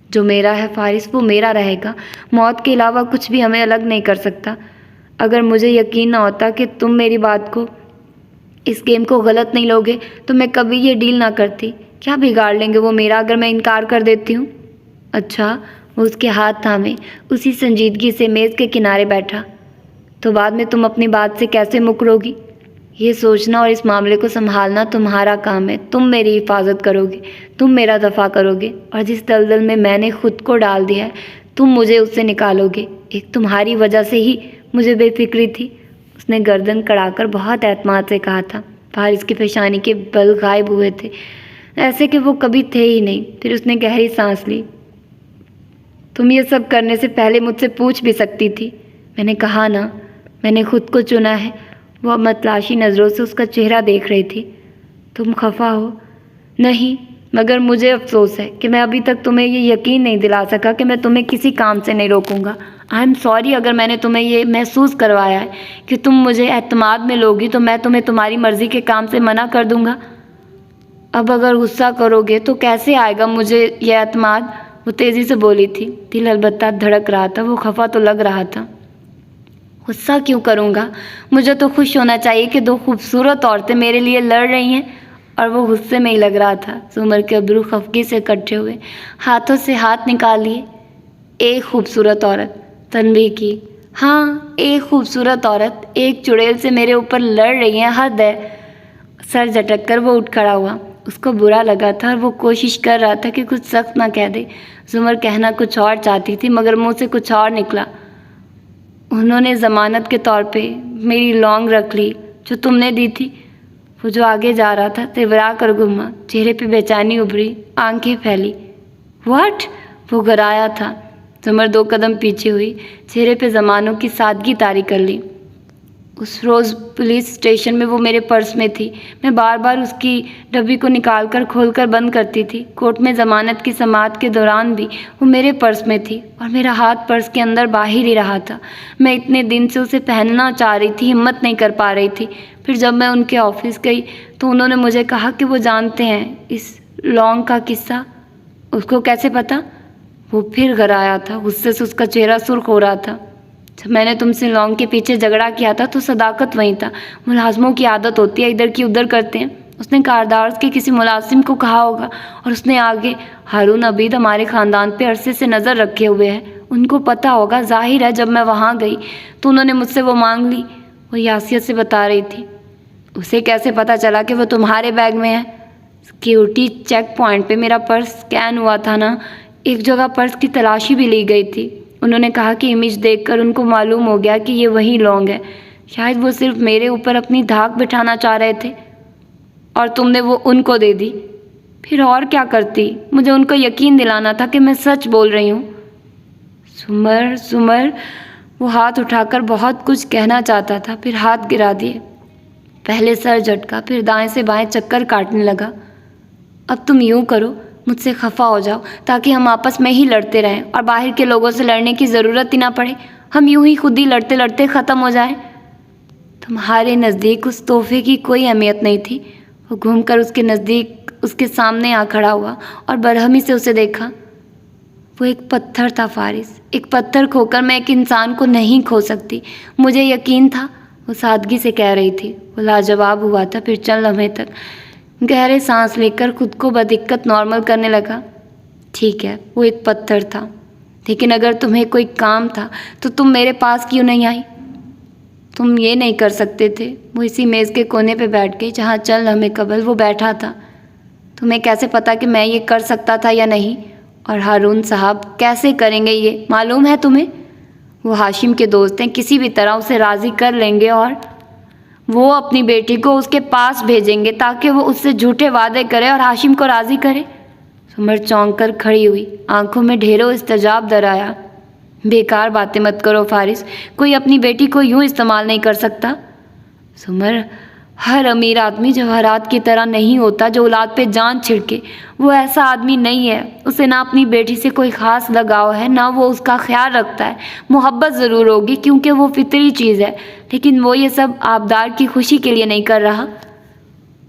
جو میرا ہے فارس وہ میرا رہے گا، موت کے علاوہ کچھ بھی ہمیں الگ نہیں کر سکتا۔ اگر مجھے یقین نہ ہوتا کہ تم میری بات کو، اس گیم کو غلط نہیں لوگے تو میں کبھی یہ ڈیل نہ کرتی۔ کیا بگاڑ لیں گے وہ میرا اگر میں انکار کر دیتی ہوں؟ اچھا، وہ اس کے ہاتھ تھامے اسی سنجیدگی سے میز کے کنارے بیٹھا۔ تو بعد میں تم اپنی بات سے کیسے مکرو گی؟ یہ سوچنا اور اس معاملے کو سنبھالنا تمہارا کام ہے۔ تم میری حفاظت کرو گے، تم میرا دفاع کرو گے، اور جس دلدل میں نے خود کو ڈال دیا ہے تم مجھے اس سے نکالو گے۔ ایک تمہاری وجہ سے ہی مجھے بے فکری تھی۔ اس نے گردن کڑا کر بہت اعتماد سے کہا تھا۔ فارس کی پیشانی کے بل غائب ہوئے تھے، ایسے کہ وہ کبھی تھے ہی نہیں۔ پھر اس نے گہری سانس لی۔ تم یہ سب کرنے سے پہلے مجھ سے پوچھ بھی سکتی تھی۔ میں نے کہا نا، میں نے خود کو چنا ہے۔ وہ متلاشی نظروں سے اس کا چہرہ دیکھ رہی تھی۔ تم خفا ہو؟ نہیں، مگر مجھے افسوس ہے کہ میں ابھی تک تمہیں یہ یقین نہیں دلا سکا کہ میں تمہیں کسی کام سے نہیں روکوں گا۔ آئی ایم سوری اگر میں نے تمہیں یہ محسوس کروایا ہے کہ تم مجھے اعتماد میں لوگی تو میں تمہیں تمہاری مرضی کے کام سے منع کر دوں گا۔ اب اگر غصہ کرو گے تو کیسے آئے گا مجھے یہ اعتماد؟ وہ تیزی سے بولی تھی، دل البتہ دھڑک رہا تھا، وہ خفا تو لگ رہا تھا۔ غصہ کیوں کروں گا؟ مجھے تو خوش ہونا چاہیے کہ دو خوبصورت عورتیں میرے لیے لڑ رہی ہیں، اور وہ غصے میں ہی لگ رہا تھا۔ زمر کے ابرو خفگی سے کٹھے ہوئے، ہاتھوں سے ہاتھ نکال لیے۔ ایک خوبصورت عورت، تنبیہ کی۔ ہاں، ایک خوبصورت عورت ایک چڑیل سے میرے اوپر لڑ رہی ہے، حد ہے۔ سر جھٹک کر وہ اٹھ کھڑا ہوا۔ اس کو برا لگا تھا اور وہ کوشش کر رہا تھا کہ کچھ سخت نہ کہہ دے۔ زمر کہنا کچھ اور چاہتی تھی مگر منہ سے کچھ اور نکلا۔ انہوں نے ضمانت کے طور پہ میری لونگ رکھ لی جو تم نے دی تھی۔ وہ جو آگے جا رہا تھا تیورا کر گھما، چہرے پہ بے چینی ابھری، آنکھیں پھیلی۔ واٹ؟ وہ گھرایا تھا۔ زمر 2 قدم پیچھے ہوئی، چہرے پہ زمانوں کی سادگی طاری کر لی۔ اس روز پولیس اسٹیشن میں وہ میرے پرس میں تھی، میں بار بار اس کی ڈبی کو نکال کر کھول کر بند کرتی تھی۔ کورٹ میں ضمانت کی سماعت کے دوران بھی وہ میرے پرس میں تھی اور میرا ہاتھ پرس کے اندر باہر ہی رہا تھا۔ میں اتنے دن سے اسے پہننا چاہ رہی تھی، ہمت نہیں کر پا رہی تھی۔ پھر جب میں ان کے آفس گئی تو انہوں نے مجھے کہا کہ وہ جانتے ہیں اس لونگ کا قصہ۔ اس کو کیسے پتہ؟ وہ پھر گھرایا تھا، غصے سے اس کا چہرہ سرخ ہو رہا تھا۔ جب میں نے تم سے لونگ کے پیچھے جھگڑا کیا تھا تو صداقت وہیں تھا۔ ملازموں کی عادت ہوتی ہے، ادھر کی ادھر کرتے ہیں۔ اس نے کاردار کے کسی ملازم کو کہا ہوگا اور اس نے آگے، ہارون عبید ہمارے خاندان پہ عرصے سے نظر رکھے ہوئے ہیں، ان کو پتہ ہوگا، ظاہر ہے جب میں وہاں گئی تو انہوں نے مجھ سے وہ مانگ لی، وہ یاسیت سے بتا رہی تھی۔ اسے کیسے پتہ چلا کہ وہ تمہارے بیگ میں ہے؟ سیکیورٹی چیک پوائنٹ پہ میرا پرس اسکین ہوا تھا نا، ایک جگہ پرس کی تلاشی بھی لی گئی تھی۔ انہوں نے کہا کہ امیج دیکھ کر ان کو معلوم ہو گیا کہ یہ وہی لونگ ہے، شاید وہ صرف میرے اوپر اپنی دھاک بٹھانا چاہ رہے تھے اور تم نے وہ ان کو دے دی۔ پھر اور کیا کرتی؟ مجھے ان کو یقین دلانا تھا کہ میں سچ بول رہی ہوں۔ سمر وہ ہاتھ اٹھا کر بہت کچھ کہنا چاہتا تھا، پھر ہاتھ گرا دیے۔ پہلے سر جھٹکا، پھر دائیں سے بائیں چکر کاٹنے لگا۔ اب تم یوں کرو، مجھ سے خفا ہو جاؤ تاکہ ہم آپس میں ہی لڑتے رہیں اور باہر کے لوگوں سے لڑنے کی ضرورت ہی نہ پڑے، ہم یوں ہی خود ہی لڑتے لڑتے ختم ہو جائیں۔ تمہارے نزدیک اس تحفے کی کوئی اہمیت نہیں تھی۔ وہ گھوم کر اس کے نزدیک اس کے سامنے آ کھڑا ہوا اور برہمی سے اسے دیکھا۔ وہ ایک پتھر تھا فارس، ایک پتھر کھو کر میں ایک انسان کو نہیں کھو سکتی، مجھے یقین تھا، وہ سادگی سے کہہ رہی تھی۔ وہ لاجواب ہوا تھا، پھر چند لمحے تک گہرے سانس لے کر خود کو بدقت نارمل کرنے لگا۔ ٹھیک ہے، وہ ایک پتھر تھا، لیکن اگر تمہیں کوئی کام تھا تو تم میرے پاس کیوں نہیں آئی؟ تم یہ نہیں کر سکتے تھے؟ وہ اسی میز کے کونے پہ بیٹھ گئی جہاں چند لمحے قبل وہ بیٹھا تھا۔ تمہیں کیسے پتا کہ میں یہ کر سکتا تھا یا نہیں؟ اور ہارون صاحب کیسے کریں گے یہ معلوم ہے تمہیں؟ وہ ہاشم کے دوست ہیں، کسی بھی طرح اسے راضی کر لیں گے اور وہ اپنی بیٹی کو اس کے پاس بھیجیں گے تاکہ وہ اس سے جھوٹے وعدے کرے اور ہاشم کو راضی کرے۔ سمر چونک کر کھڑی ہوئی، آنکھوں میں ڈھیروں استجاب در آیا۔ بیکار باتیں مت کرو فارس، کوئی اپنی بیٹی کو یوں استعمال نہیں کر سکتا۔ سمر، ہر امیر آدمی جواہرات کی طرح نہیں ہوتا جو اولاد پہ جان چھڑکے، وہ ایسا آدمی نہیں ہے، اسے نہ اپنی بیٹی سے کوئی خاص لگاؤ ہے، نہ وہ اس کا خیال رکھتا ہے۔ محبت ضرور ہوگی کیونکہ وہ فطری چیز ہے، لیکن وہ یہ سب آبدار کی خوشی کے لیے نہیں کر رہا،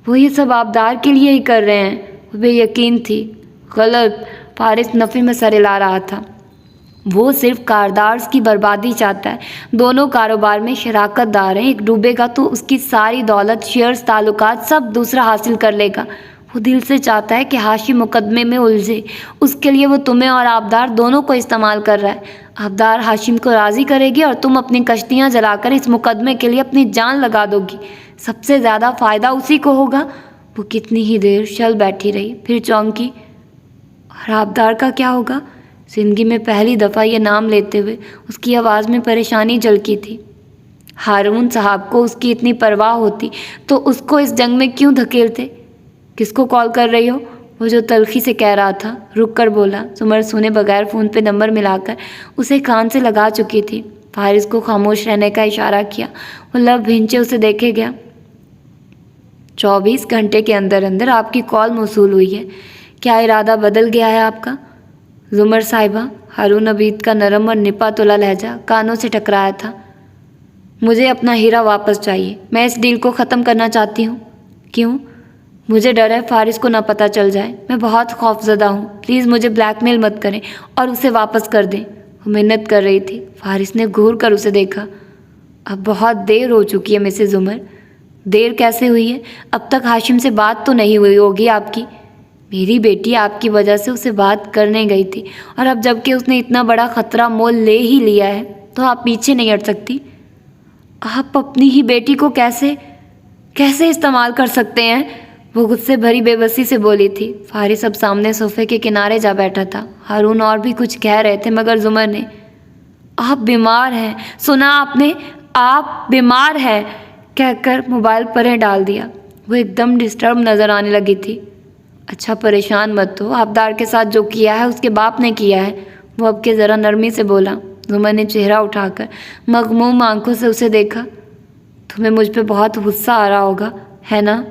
وہ یہ سب آبدار کے لیے ہی کر رہے ہیں۔ وہ بے یقین تھی۔ غلط، فارس نفی میں سر ہلا رہا تھا۔ وہ صرف کاردارز کی بربادی چاہتا ہے، دونوں کاروبار میں شراکت دار ہیں، ایک ڈوبے گا تو اس کی ساری دولت، شیئرز، تعلقات سب دوسرا حاصل کر لے گا۔ وہ دل سے چاہتا ہے کہ ہاشم مقدمے میں الجھے، اس کے لیے وہ تمہیں اور آبدار دونوں کو استعمال کر رہا ہے۔ آبدار ہاشم کو راضی کرے گی اور تم اپنی کشتیاں جلا کر اس مقدمے کے لیے اپنی جان لگا دو گی، سب سے زیادہ فائدہ اسی کو ہوگا۔ وہ کتنی ہی دیر شل بیٹھی رہی، پھر چونکی۔ اور آبدار کا کیا ہوگا؟ زندگی میں پہلی دفعہ یہ نام لیتے ہوئے اس کی آواز میں پریشانی جھلکی تھی۔ ہارون صاحب کو اس کی اتنی پرواہ ہوتی تو اس کو اس جنگ میں کیوں دھکیلتے؟ کس کو کال کر رہی ہو؟ وہ جو تلخی سے کہہ رہا تھا رک کر بولا۔ سمر سنے بغیر فون پہ نمبر ملا کر اسے کان سے لگا چکی تھی۔ فارس کو خاموش رہنے کا اشارہ کیا، وہ لب بھینچے اسے دیکھے گیا۔ 24 گھنٹے کے اندر اندر آپ کی کال موصول ہوئی ہے، کیا ارادہ بدل گیا ہے آپ کا؟ زمر صاحبہ، ہارون عبید کا نرم اور نپا تلا لہجہ کانوں سے ٹکرایا تھا۔ مجھے اپنا ہیرا واپس چاہیے، میں اس ڈیل کو ختم کرنا چاہتی ہوں۔ کیوں؟ مجھے ڈر ہے فارس کو نہ پتہ چل جائے، میں بہت خوفزدہ ہوں، پلیز مجھے بلیک میل مت کریں اور اسے واپس کر دیں۔ وہ منت کر رہی تھی۔ فارس نے گھور کر اسے دیکھا۔ اب بہت دیر ہو چکی ہے مسز عمر۔ دیر کیسے ہوئی ہے؟ اب تک ہاشم سے بات تو نہیں ہوئی ہوگی آپ کی؟ میری بیٹی آپ کی وجہ سے اسے بات کرنے گئی تھی، اور اب جب کہ اس نے اتنا بڑا خطرہ مول لے ہی لیا ہے تو آپ پیچھے نہیں ہٹ سکتی؟ آپ اپنی ہی بیٹی کو کیسے استعمال کر سکتے ہیں؟ وہ غصے بھری بے بسی سے بولی تھی۔ فارس اب سامنے صوفے کے کنارے جا بیٹھا تھا۔ ہارون اور بھی کچھ کہہ رہے تھے مگر زمر نے آپ بیمار ہیں، سنا آپ نے؟ آپ بیمار ہیں کہہ کر موبائل پریں ڈال دیا۔ وہ ایک دم ڈسٹرب نظر آنے لگی تھی۔ اچھا پریشان مت ہو، آبدار کے ساتھ جو کیا ہے اس کے باپ نے کیا ہے، وہ اب کے ذرا نرمی سے بولا۔ زمر نے چہرہ اٹھا کر مغموم آنکھوں سے اسے دیکھا۔ تمہیں مجھ پہ بہت غصہ آ رہا ہوگا، ہے نا؟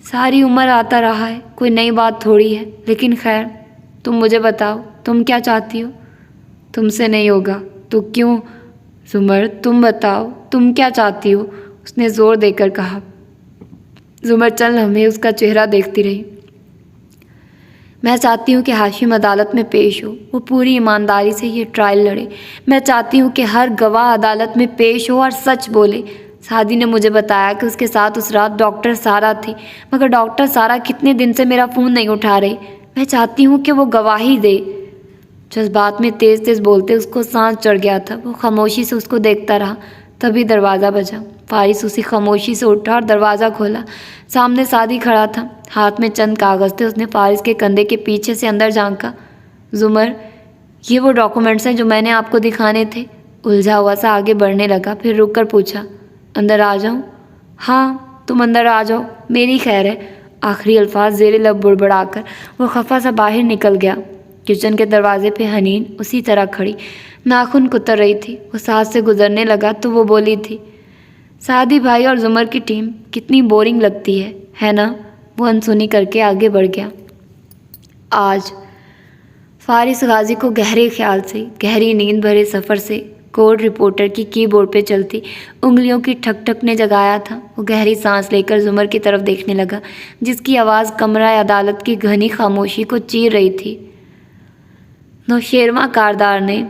ساری عمر آتا رہا ہے، کوئی نئی بات تھوڑی ہے، لیکن خیر، تم مجھے بتاؤ تم کیا چاہتی ہو؟ تم سے نہیں ہوگا تو کیوں؟ زمر تم بتاؤ تم کیا چاہتی ہو، اس نے زور دے کر کہا۔ زمر چند لمحے اس کا چہرہ دیکھتی رہی۔ میں چاہتی ہوں کہ ہاشم عدالت میں پیش ہو، وہ پوری ایمانداری سے یہ ٹرائل لڑے۔ میں چاہتی ہوں کہ ہر گواہ عدالت میں پیش ہو اور سچ بولے۔ سعدی نے مجھے بتایا کہ اس کے ساتھ اس رات ڈاکٹر سارا تھی، مگر ڈاکٹر سارا کتنے دن سے میرا فون نہیں اٹھا رہی۔ میں چاہتی ہوں کہ وہ گواہی دے۔ جذبات میں تیز تیز بولتے اس کو سانس چڑھ گیا تھا۔ وہ خاموشی سے اس کو دیکھتا رہا، تبھی دروازہ بجا۔ فارس اسی خاموشی سے اٹھا اور دروازہ کھولا۔ سامنے سعدی کھڑا تھا، ہاتھ میں چند کاغذ تھے۔ اس نے فارس کے کندھے کے پیچھے سے اندر جھانکا۔ زمر، یہ وہ ڈاکومنٹس ہیں جو میں نے آپ کو دکھانے تھے۔ الجھا ہوا سا آگے بڑھنے لگا، پھر رک کر پوچھا، اندر آ جاؤں؟ ہاں، تم اندر آ جاؤ، میری خیر ہے۔ آخری الفاظ زیر لب بڑبڑا کر وہ خفا سا باہر نکل گیا۔ کچن کے دروازے پہ حنین اسی طرح کھڑی، ناخن کتر رہی تھی۔ وہ ساتھ سے گزرنے لگا تو وہ بولی تھی، سعدی بھائی اور زمر کی ٹیم کتنی بورنگ لگتی ہے نا؟ وہ انسنی کر کے آگے بڑھ گیا۔ آج فارس غازی کو گہرے خیال سے، گہری نیند بھرے سفر سے کورٹ رپورٹر کی بورڈ پہ چلتی انگلیوں کی ٹھک ٹھک نے جگایا تھا۔ وہ گہری سانس لے کر زمر کی طرف دیکھنے لگا، جس کی آواز کمرہ عدالت کی گھنی خاموشی کو چیر رہی تھی۔ نوشیروان کاردار نے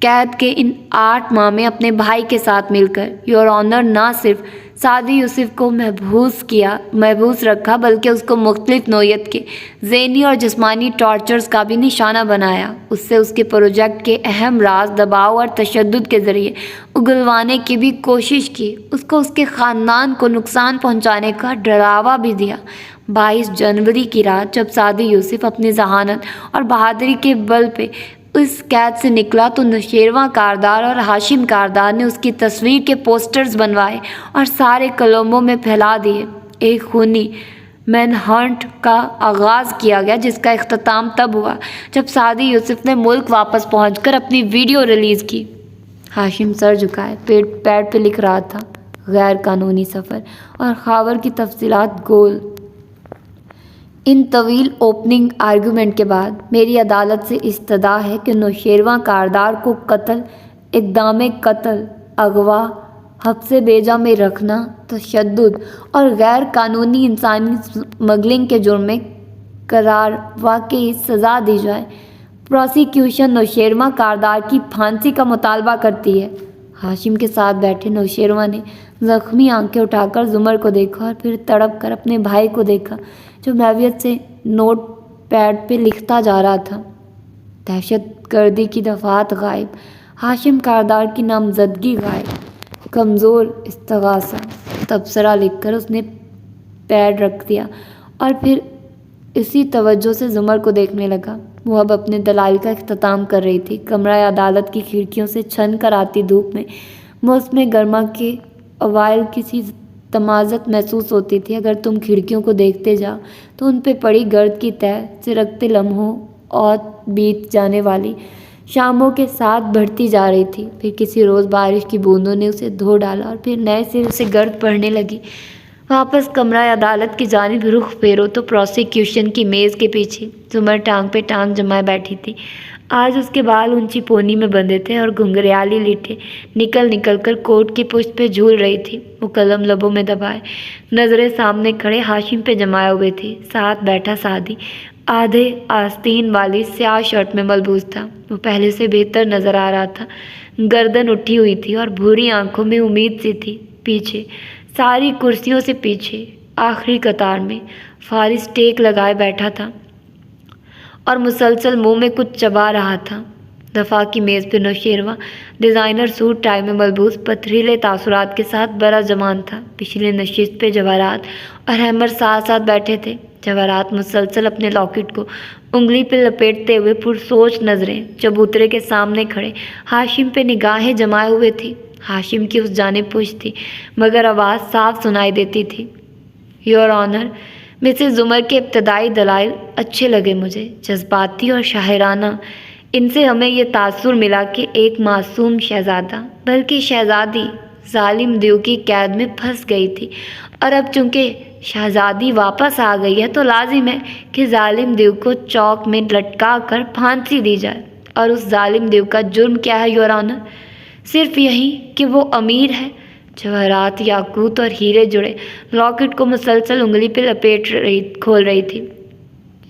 قید کے ان 8 ماہ میں اپنے بھائی کے ساتھ مل کر یور آنر نہ صرف سعدی یوسف کو محبوس رکھا، بلکہ اس کو مختلف نوعیت کے ذہنی اور جسمانی ٹارچرز کا بھی نشانہ بنایا۔ اس سے اس کے پروجیکٹ کے اہم راز دباؤ اور تشدد کے ذریعے اگلوانے کی بھی کوشش کی۔ اس کو اس کے خاندان کو نقصان پہنچانے کا ڈراوا بھی دیا۔ 22 جنوری کی رات جب سعدی یوسف اپنی ذہانت اور بہادری کے بل پہ اس قید سے نکلا تو نوشیروان کاردار اور ہاشم کاردار نے اس کی تصویر کے پوسٹرز بنوائے اور سارے کلموں میں پھیلا دیے۔ ایک خونی مین ہنٹ کا آغاز کیا گیا، جس کا اختتام تب ہوا جب سعدی یوسف نے ملک واپس پہنچ کر اپنی ویڈیو ریلیز کی۔ ہاشم سر جھکائے پیڈ پہ لکھ رہا تھا، غیر قانونی سفر اور خاور کی تفصیلات گول۔ ان طویل اوپننگ آرگومنٹ کے بعد میری عدالت سے استدعا ہے کہ نوشیروان کاردار کو قتل، اقدام قتل، اغوا، حبس بے جا میں رکھنا، تشدد اور غیر قانونی انسانی اسمگلنگ کے جرم میں قرار واقعی سزا دی جائے۔ پروسیکیوشن نوشیروان کاردار کی پھانسی کا مطالبہ کرتی ہے۔ ہاشم کے ساتھ بیٹھے نوشیروان نے زخمی آنکھیں اٹھا کر زمر کو دیکھا اور پھر تڑپ کر اپنے بھائی کو دیکھا جو محویت سے نوٹ پیڈ پہ لکھتا جا رہا تھا۔ دہشت گردی کی دفعات غائب، ہاشم کاردار کی نامزدگی غائب، کمزور استغاثہ، تبصرہ لکھ کر اس نے پیڈ رکھ دیا اور پھر اسی توجہ سے زمر کو دیکھنے لگا۔ وہ اب اپنے دلائل کا اختتام کر رہی تھی۔ کمرہ عدالت کی کھڑکیوں سے چھن کر آتی دھوپ میں موسم گرما کے اوائل کسی تمازت محسوس ہوتی تھی۔ اگر تم کھڑکیوں کو دیکھتے جاؤ تو ان پہ پڑی گرد کی تہ سرکتے لمحوں اور بیت جانے والی شاموں کے ساتھ بڑھتی جا رہی تھی۔ پھر کسی روز بارش کی بوندوں نے اسے دھو ڈالا اور پھر نئے سرے سے گرد بڑھنے لگی۔ واپس کمرہ عدالت کی جانب رخ پھیرو تو پروسیکیوشن کی میز کے پیچھے زمر ٹانگ پہ ٹانگ جمائے بیٹھی تھی۔ آج اس کے بال اونچی پونی میں بندھے تھے اور گھنگریالی لیٹیں نکل کر کوٹ کی پشت پہ جھول رہی تھی۔ وہ قلم لبوں میں دبائے نظریں سامنے کھڑے ہاشم پہ جمائے ہوئے تھی۔ ساتھ بیٹھا سعدی آدھے آستین والی سیاہ شرٹ میں ملبوس تھا۔ وہ پہلے سے بہتر نظر آ رہا تھا، گردن اٹھی ہوئی تھی اور بھوری آنکھوں میں امید سی تھی۔ پیچھے ساری کرسیوں سے پیچھے آخری قطار میں فارس ٹیک لگائے بیٹھا تھا اور مسلسل منہ میں کچھ چبا رہا تھا۔ دفاع کی میز پہ نوشیروان ڈیزائنر سوٹ ٹائی میں ملبوس پتھریلے تاثرات کے ساتھ برا جمان تھا۔ پچھلے نشست پہ جواہرات اور ہیمر ساتھ ساتھ بیٹھے تھے۔ جواہرات مسلسل اپنے لاکٹ کو انگلی پہ لپیٹتے ہوئے پرسوچ نظریں چبوترے کے سامنے کھڑے ہاشم پہ نگاہیں جمائے ہوئے تھی۔ ہاشم کی اس جانب پشت تھی مگر آواز صاف سنائی دیتی تھی، یور آنر، مسز زمر کے ابتدائی دلائل اچھے لگے مجھے، جذباتی اور شاعرانہ۔ ان سے ہمیں یہ تاثر ملا کہ ایک معصوم شہزادہ بلکہ شہزادی ظالم دیو کی قید میں پھنس گئی تھی، اور اب چونکہ شہزادی واپس آ گئی ہے تو لازم ہے کہ ظالم دیو کو چوک میں لٹکا کر پھانسی دی جائے۔ اور اس ظالم دیو کا جرم کیا ہے یور آنر؟ صرف یہی کہ وہ امیر ہے۔ جواہرات، یاقوت اور ہیرے جڑے لاکٹ کو مسلسل انگلی پہ کھول رہی تھی۔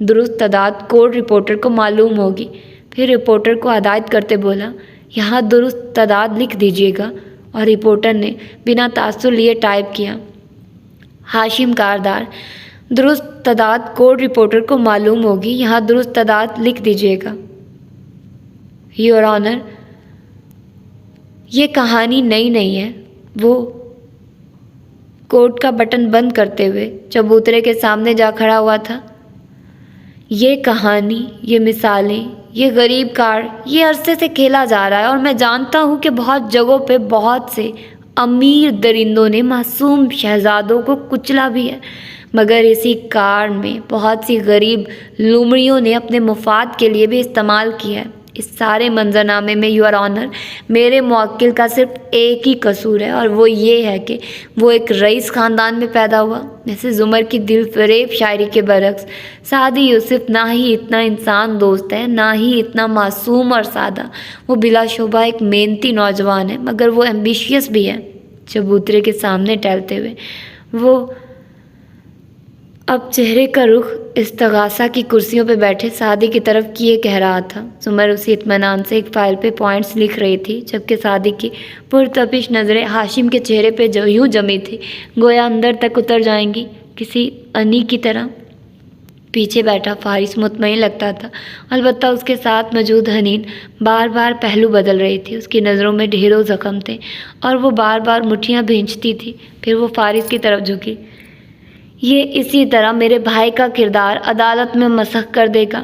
درست تعداد کورٹ رپورٹر کو معلوم ہوگی۔ پھر رپورٹر کو ہدایت کرتے بولا، یہاں درست تعداد لکھ دیجیے گا، اور رپورٹر نے بنا تاثر لیے ٹائپ کیا۔ ہاشم کاردار، درست تعداد کورٹ رپورٹر کو معلوم ہوگی، یہاں درست تعداد لکھ دیجیے گا۔ یور آنر، یہ کہانی نئی نہیں ہے۔ وہ کورٹ کا بٹن بند کرتے ہوئے چبوترے کے سامنے جا کھڑا ہوا تھا۔ یہ کہانی، یہ مثالیں، یہ غریب کارڈ یہ عرصے سے کھیلا جا رہا ہے، اور میں جانتا ہوں کہ بہت جگہوں پہ بہت سے امیر درندوں نے معصوم شہزادوں کو کچلا بھی ہے، مگر اسی کارڈ میں بہت سی غریب لومڑیوں نے اپنے مفاد کے لیے بھی استعمال کیا ہے۔ اس سارے منظرنامے میں یور آنر میرے موکل کا صرف ایک ہی قصور ہے، اور وہ یہ ہے کہ وہ ایک رئیس خاندان میں پیدا ہوا۔ مسز عمر کی دل فریب شاعری کے برعکس سعدی یوسف نہ ہی اتنا انسان دوست ہے، نہ ہی اتنا معصوم اور سادہ۔ وہ بلا شبہ ایک محنتی نوجوان ہے، مگر وہ ایمبیشیس بھی ہے۔ چبوترے کے سامنے ٹہلتے ہوئے وہ اب چہرے کا رخ استغاثہ کی کرسیوں پہ بیٹھے سعدی کی طرف کیے کہہ رہا تھا۔ سمر اسی اطمینان سے ایک فائل پہ پوائنٹس لکھ رہی تھی، جبکہ سعدی کی پرتپش نظریں ہاشم کے چہرے پہ یوں جمی تھی گویا اندر تک اتر جائیں گی، کسی انی کی طرح۔ پیچھے بیٹھا فارس مطمئن لگتا تھا، البتہ اس کے ساتھ موجود حنین بار بار پہلو بدل رہی تھی۔ اس کی نظروں میں ڈھیروں زخم تھے، اور وہ بار بار مٹھیاں بھینچتی تھی۔ پھر وہ فارس کی طرف جھکی۔ یہ اسی طرح میرے بھائی کا کردار عدالت میں مسخ کر دے گا۔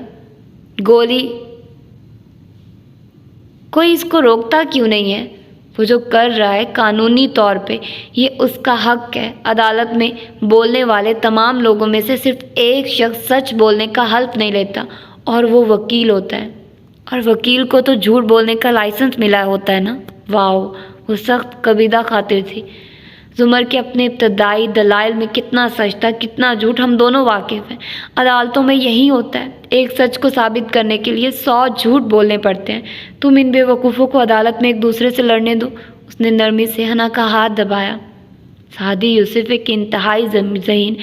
گولی کوئی اس کو روکتا کیوں نہیں ہے؟ وہ جو کر رہا ہے قانونی طور پہ یہ اس کا حق ہے۔ عدالت میں بولنے والے تمام لوگوں میں سے صرف ایک شخص سچ بولنے کا حلف نہیں لیتا، اور وہ وکیل ہوتا ہے، اور وکیل کو تو جھوٹ بولنے کا لائسنس ملا ہوتا ہے نا۔ واؤ، وہ سخت کبیدہ خاطر تھی۔ زمر کے اپنے ابتدائی دلائل میں کتنا سچ تھا، کتنا جھوٹ، ہم دونوں واقف ہیں۔ عدالتوں میں یہی ہوتا ہے، ایک سچ کو ثابت کرنے کے لیے 100 جھوٹ بولنے پڑتے ہیں۔ تم ان بے وقوفوں کو عدالت میں ایک دوسرے سے لڑنے دو۔ اس نے نرمی سے حنا کا ہاتھ دبایا۔ سعدی یوسف ایک انتہائی ذہین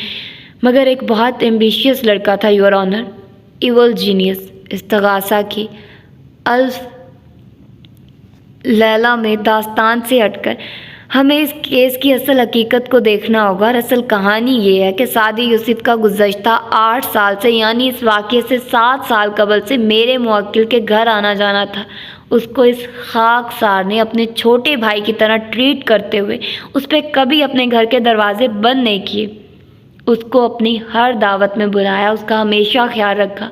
مگر ایک بہت ایمبیشیس لڑکا تھا یور آنر، ایول جینیس۔ استغاثہ کی الف لیلہ میں داستان سے ہٹ کر ہمیں اس کیس کی اصل حقیقت کو دیکھنا ہوگا، اور اصل کہانی یہ ہے کہ سعدی یوسف کا گزشتہ 8 سال سے، یعنی اس واقعے سے 7 سال قبل سے میرے موکل کے گھر آنا جانا تھا۔ اس کو اس خاکسار نے اپنے چھوٹے بھائی کی طرح ٹریٹ کرتے ہوئے اس پہ کبھی اپنے گھر کے دروازے بند نہیں کیے، اس کو اپنی ہر دعوت میں بلایا، اس کا ہمیشہ خیال رکھا۔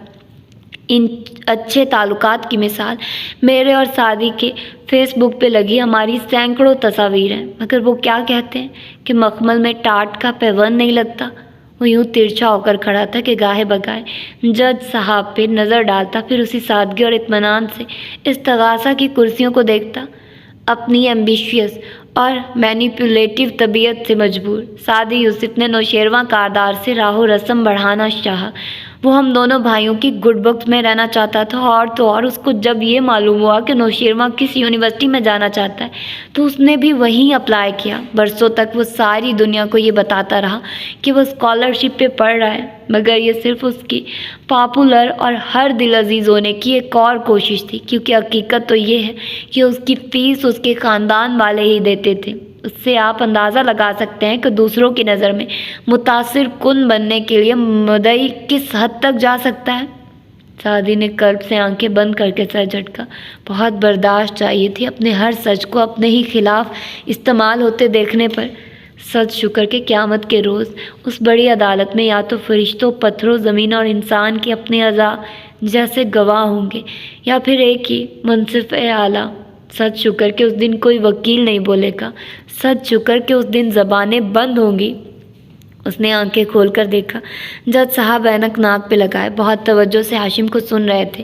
ان اچھے تعلقات کی مثال میرے اور سعدی کے فیس بک پہ لگی ہماری سینکڑوں تصاویر ہیں، مگر وہ کیا کہتے ہیں کہ مخمل میں ٹاٹ کا پیوند نہیں لگتا۔ وہ یوں ترچھا ہو کر کھڑا تھا کہ گاہے بگاہے جج صاحب پہ نظر ڈالتا، پھر اسی سادگی اور اطمینان سے استغاثہ کی کرسیوں کو دیکھتا۔ اپنی ایمبیشیس اور مینیپولیٹو طبیعت سے مجبور سعدی یوسف نے نوشیروان کاردار سے راہ و رسم بڑھانا چاہا۔ وہ ہم دونوں بھائیوں کی گڈ بکس میں رہنا چاہتا تھا، اور تو اور اس کو جب یہ معلوم ہوا کہ نوشیروان کس یونیورسٹی میں جانا چاہتا ہے تو اس نے بھی وہیں اپلائی کیا۔ برسوں تک وہ ساری دنیا کو یہ بتاتا رہا کہ وہ اسکالرشپ پہ پڑھ رہا ہے، مگر یہ صرف اس کی پاپولر اور ہر دل عزیز ہونے کی ایک اور کوشش تھی، کیونکہ حقیقت تو یہ ہے کہ اس کی فیس اس کے خاندان والے ہی دیتے تھے۔ اس سے آپ اندازہ لگا سکتے ہیں کہ دوسروں کی نظر میں متاثر کن بننے کے لیے مدعی کس حد تک جا سکتا ہے۔ سعدی نے قلب سے آنکھیں بند کر کے سر جھٹکا۔ بہت برداشت چاہیے تھی اپنے ہر سچ کو اپنے ہی خلاف استعمال ہوتے دیکھنے پر۔ سچ شکر کہ قیامت کے روز اس بڑی عدالت میں یا تو فرشتوں، پتھروں، زمین اور انسان کے اپنے اعضاء جیسے گواہ ہوں گے، یا پھر ایک ہی منصف اعلیٰ۔ سچ شکر کہ اس دن کوئی وکیل نہیں بولے گا، سچ شکر کہ اس دن زبانیں بند ہوں گی۔ اس نے آنکھیں کھول کر دیکھا۔ جج صاحب اینک ناک پہ لگائے بہت توجہ سے ہاشم کو سن رہے تھے۔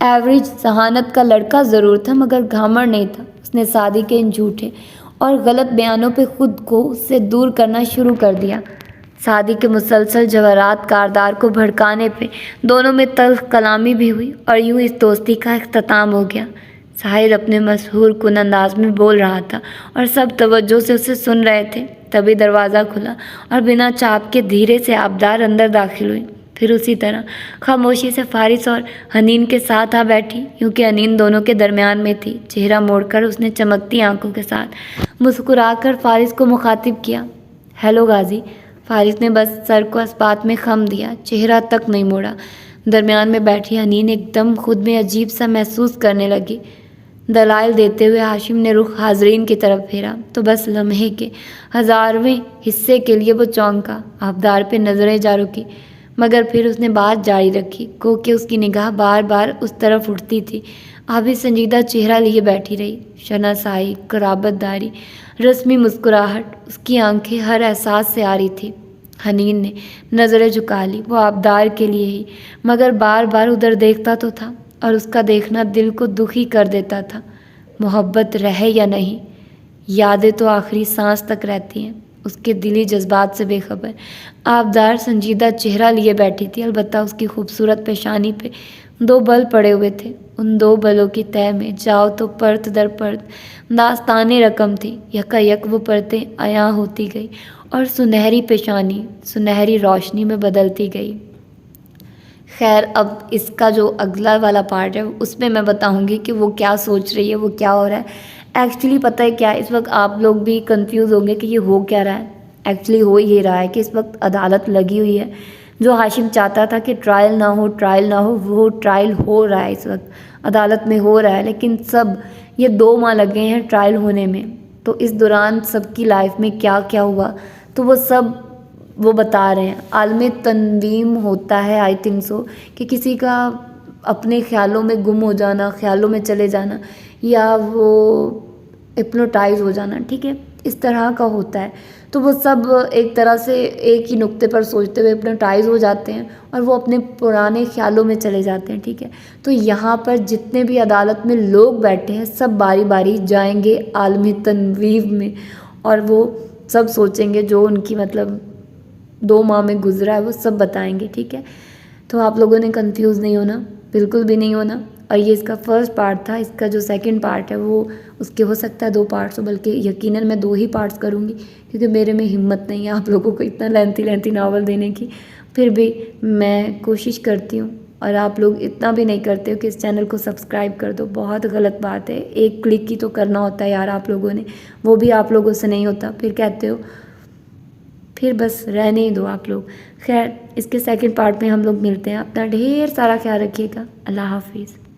ایوریج ذہانت کا لڑکا ضرور تھا مگر گھامر نہیں تھا۔ اس نے شادی کے ان جھوٹے اور غلط بیانوں پہ خود کو اس سے دور کرنا شروع کر دیا۔ شادی کے مسلسل جواہرات کاردار کو بھڑکانے پہ دونوں میں تلخ کلامی بھی ہوئی اور یوں اس دوستی کا اختتام ہو گیا۔ ساحر اپنے مسحور کن انداز میں بول رہا تھا اور سب توجہ سے اسے سن رہے تھے۔ تبھی دروازہ کھلا اور بنا چاپ کے دھیرے سے آبدار اندر داخل ہوئی۔ پھر اسی طرح خاموشی سے فارس اور حنین کے ساتھ آ بیٹھی، کیونکہ حنین دونوں کے درمیان میں تھی۔ چہرہ موڑ کر اس نے چمکتی آنکھوں کے ساتھ مسکرا کر فارس کو مخاطب کیا، ہیلو غازی۔ فارس نے بس سر کو اسپات میں خم دیا، چہرہ تک نہیں موڑا۔ درمیان میں بیٹھی حنین ایک دم خود میں عجیب سا محسوس کرنے لگی۔ دلائل دیتے ہوئے ہاشم نے رخ حاضرین کی طرف پھیرا تو بس لمحے کے 1000ویں حصے کے لیے وہ چونکا، آبدار پہ نظریں جا رکی، مگر پھر اس نے بات جاری رکھی، گو کہ اس کی نگاہ بار بار اس طرف اٹھتی تھی۔ آبی سنجیدہ چہرہ لیے بیٹھی رہی، شناسائی، قرابت داری، رسمی مسکراہٹ، اس کی آنکھیں ہر احساس سے آ رہی تھی۔ حنین نے نظریں جھکا لی، وہ آبدار کے لیے ہی، مگر بار بار ادھر دیکھتا تو تھا اور اس کا دیکھنا دل کو دکھی کر دیتا تھا۔ محبت رہے یا نہیں، یادیں تو آخری سانس تک رہتی ہیں، اس کے دلی جذبات سے بے خبر۔ آبدار سنجیدہ چہرہ لیے بیٹھی تھی، البتہ اس کی خوبصورت پیشانی پہ 2 بل پڑے ہوئے تھے۔ ان 2 بلوں کی تہہ میں جاؤ تو پرت در پرت داستانِ رقم تھی، یکا یک وہ پرتیں عیاں ہوتی گئی اور سنہری پیشانی سنہری روشنی میں بدلتی گئی۔ خیر، اب اس کا جو اگلا والا پارٹ ہے اس میں میں بتاؤں گی کہ وہ کیا سوچ رہی ہے، وہ کیا ہو رہا ہے۔ ایکچولی پتہ ہے کیا، اس وقت آپ لوگ بھی کنفیوز ہوں گے کہ یہ ہو کیا رہا ہے۔ ایکچولی ہو یہ رہا ہے کہ اس وقت عدالت لگی ہوئی ہے۔ جو ہاشم چاہتا تھا کہ ٹرائل نہ ہو، ٹرائل نہ ہو، وہ ٹرائل ہو رہا ہے، اس وقت عدالت میں ہو رہا ہے۔ لیکن سب یہ 2 ماہ لگے ہیں ٹرائل ہونے میں، تو اس دوران سب کی لائف میں کیا کیا ہوا تو وہ سب وہ بتا رہے ہیں۔ عالم تنویم ہوتا ہے آئی تھنک سو کہ کسی کا اپنے خیالوں میں گم ہو جانا، خیالوں میں چلے جانا، یا وہ ہپنوٹائز ہو جانا، ٹھیک ہے، اس طرح کا ہوتا ہے۔ تو وہ سب ایک طرح سے ایک ہی نقطے پر سوچتے ہوئے ہپنوٹائز ہو جاتے ہیں اور وہ اپنے پرانے خیالوں میں چلے جاتے ہیں، ٹھیک ہے۔ تو یہاں پر جتنے بھی عدالت میں لوگ بیٹھے ہیں سب باری باری جائیں گے عالم تنویم میں، اور وہ سب سوچیں گے جو ان کی مطلب 2 ماہ میں گزرا ہے وہ سب بتائیں گے، ٹھیک ہے۔ تو آپ لوگوں نے کنفیوز نہیں ہونا، بالکل بھی نہیں ہونا۔ اور یہ اس کا فرسٹ پارٹ تھا، اس کا جو سیکنڈ پارٹ ہے وہ اس کے ہو سکتا ہے 2 پارٹس ہو، بلکہ یقیناً میں 2 ہی پارٹس کروں گی، کیونکہ میرے میں ہمت نہیں ہے آپ لوگوں کو اتنا لینتھی ناول دینے کی۔ پھر بھی میں کوشش کرتی ہوں، اور آپ لوگ اتنا بھی نہیں کرتے ہو کہ اس چینل کو سبسکرائب کر دو، بہت غلط بات ہے۔ 1 کلک کی تو کرنا ہوتا ہے یار آپ لوگوں نے، وہ بھی آپ لوگوں سے نہیں ہوتا، پھر کہتے ہو، پھر بس رہنے ہی دو آپ لوگ۔ خیر، اس کے سیکنڈ پارٹ میں ہم لوگ ملتے ہیں۔ اپنا ڈھیر سارا خیال رکھیے گا۔ اللہ حافظ۔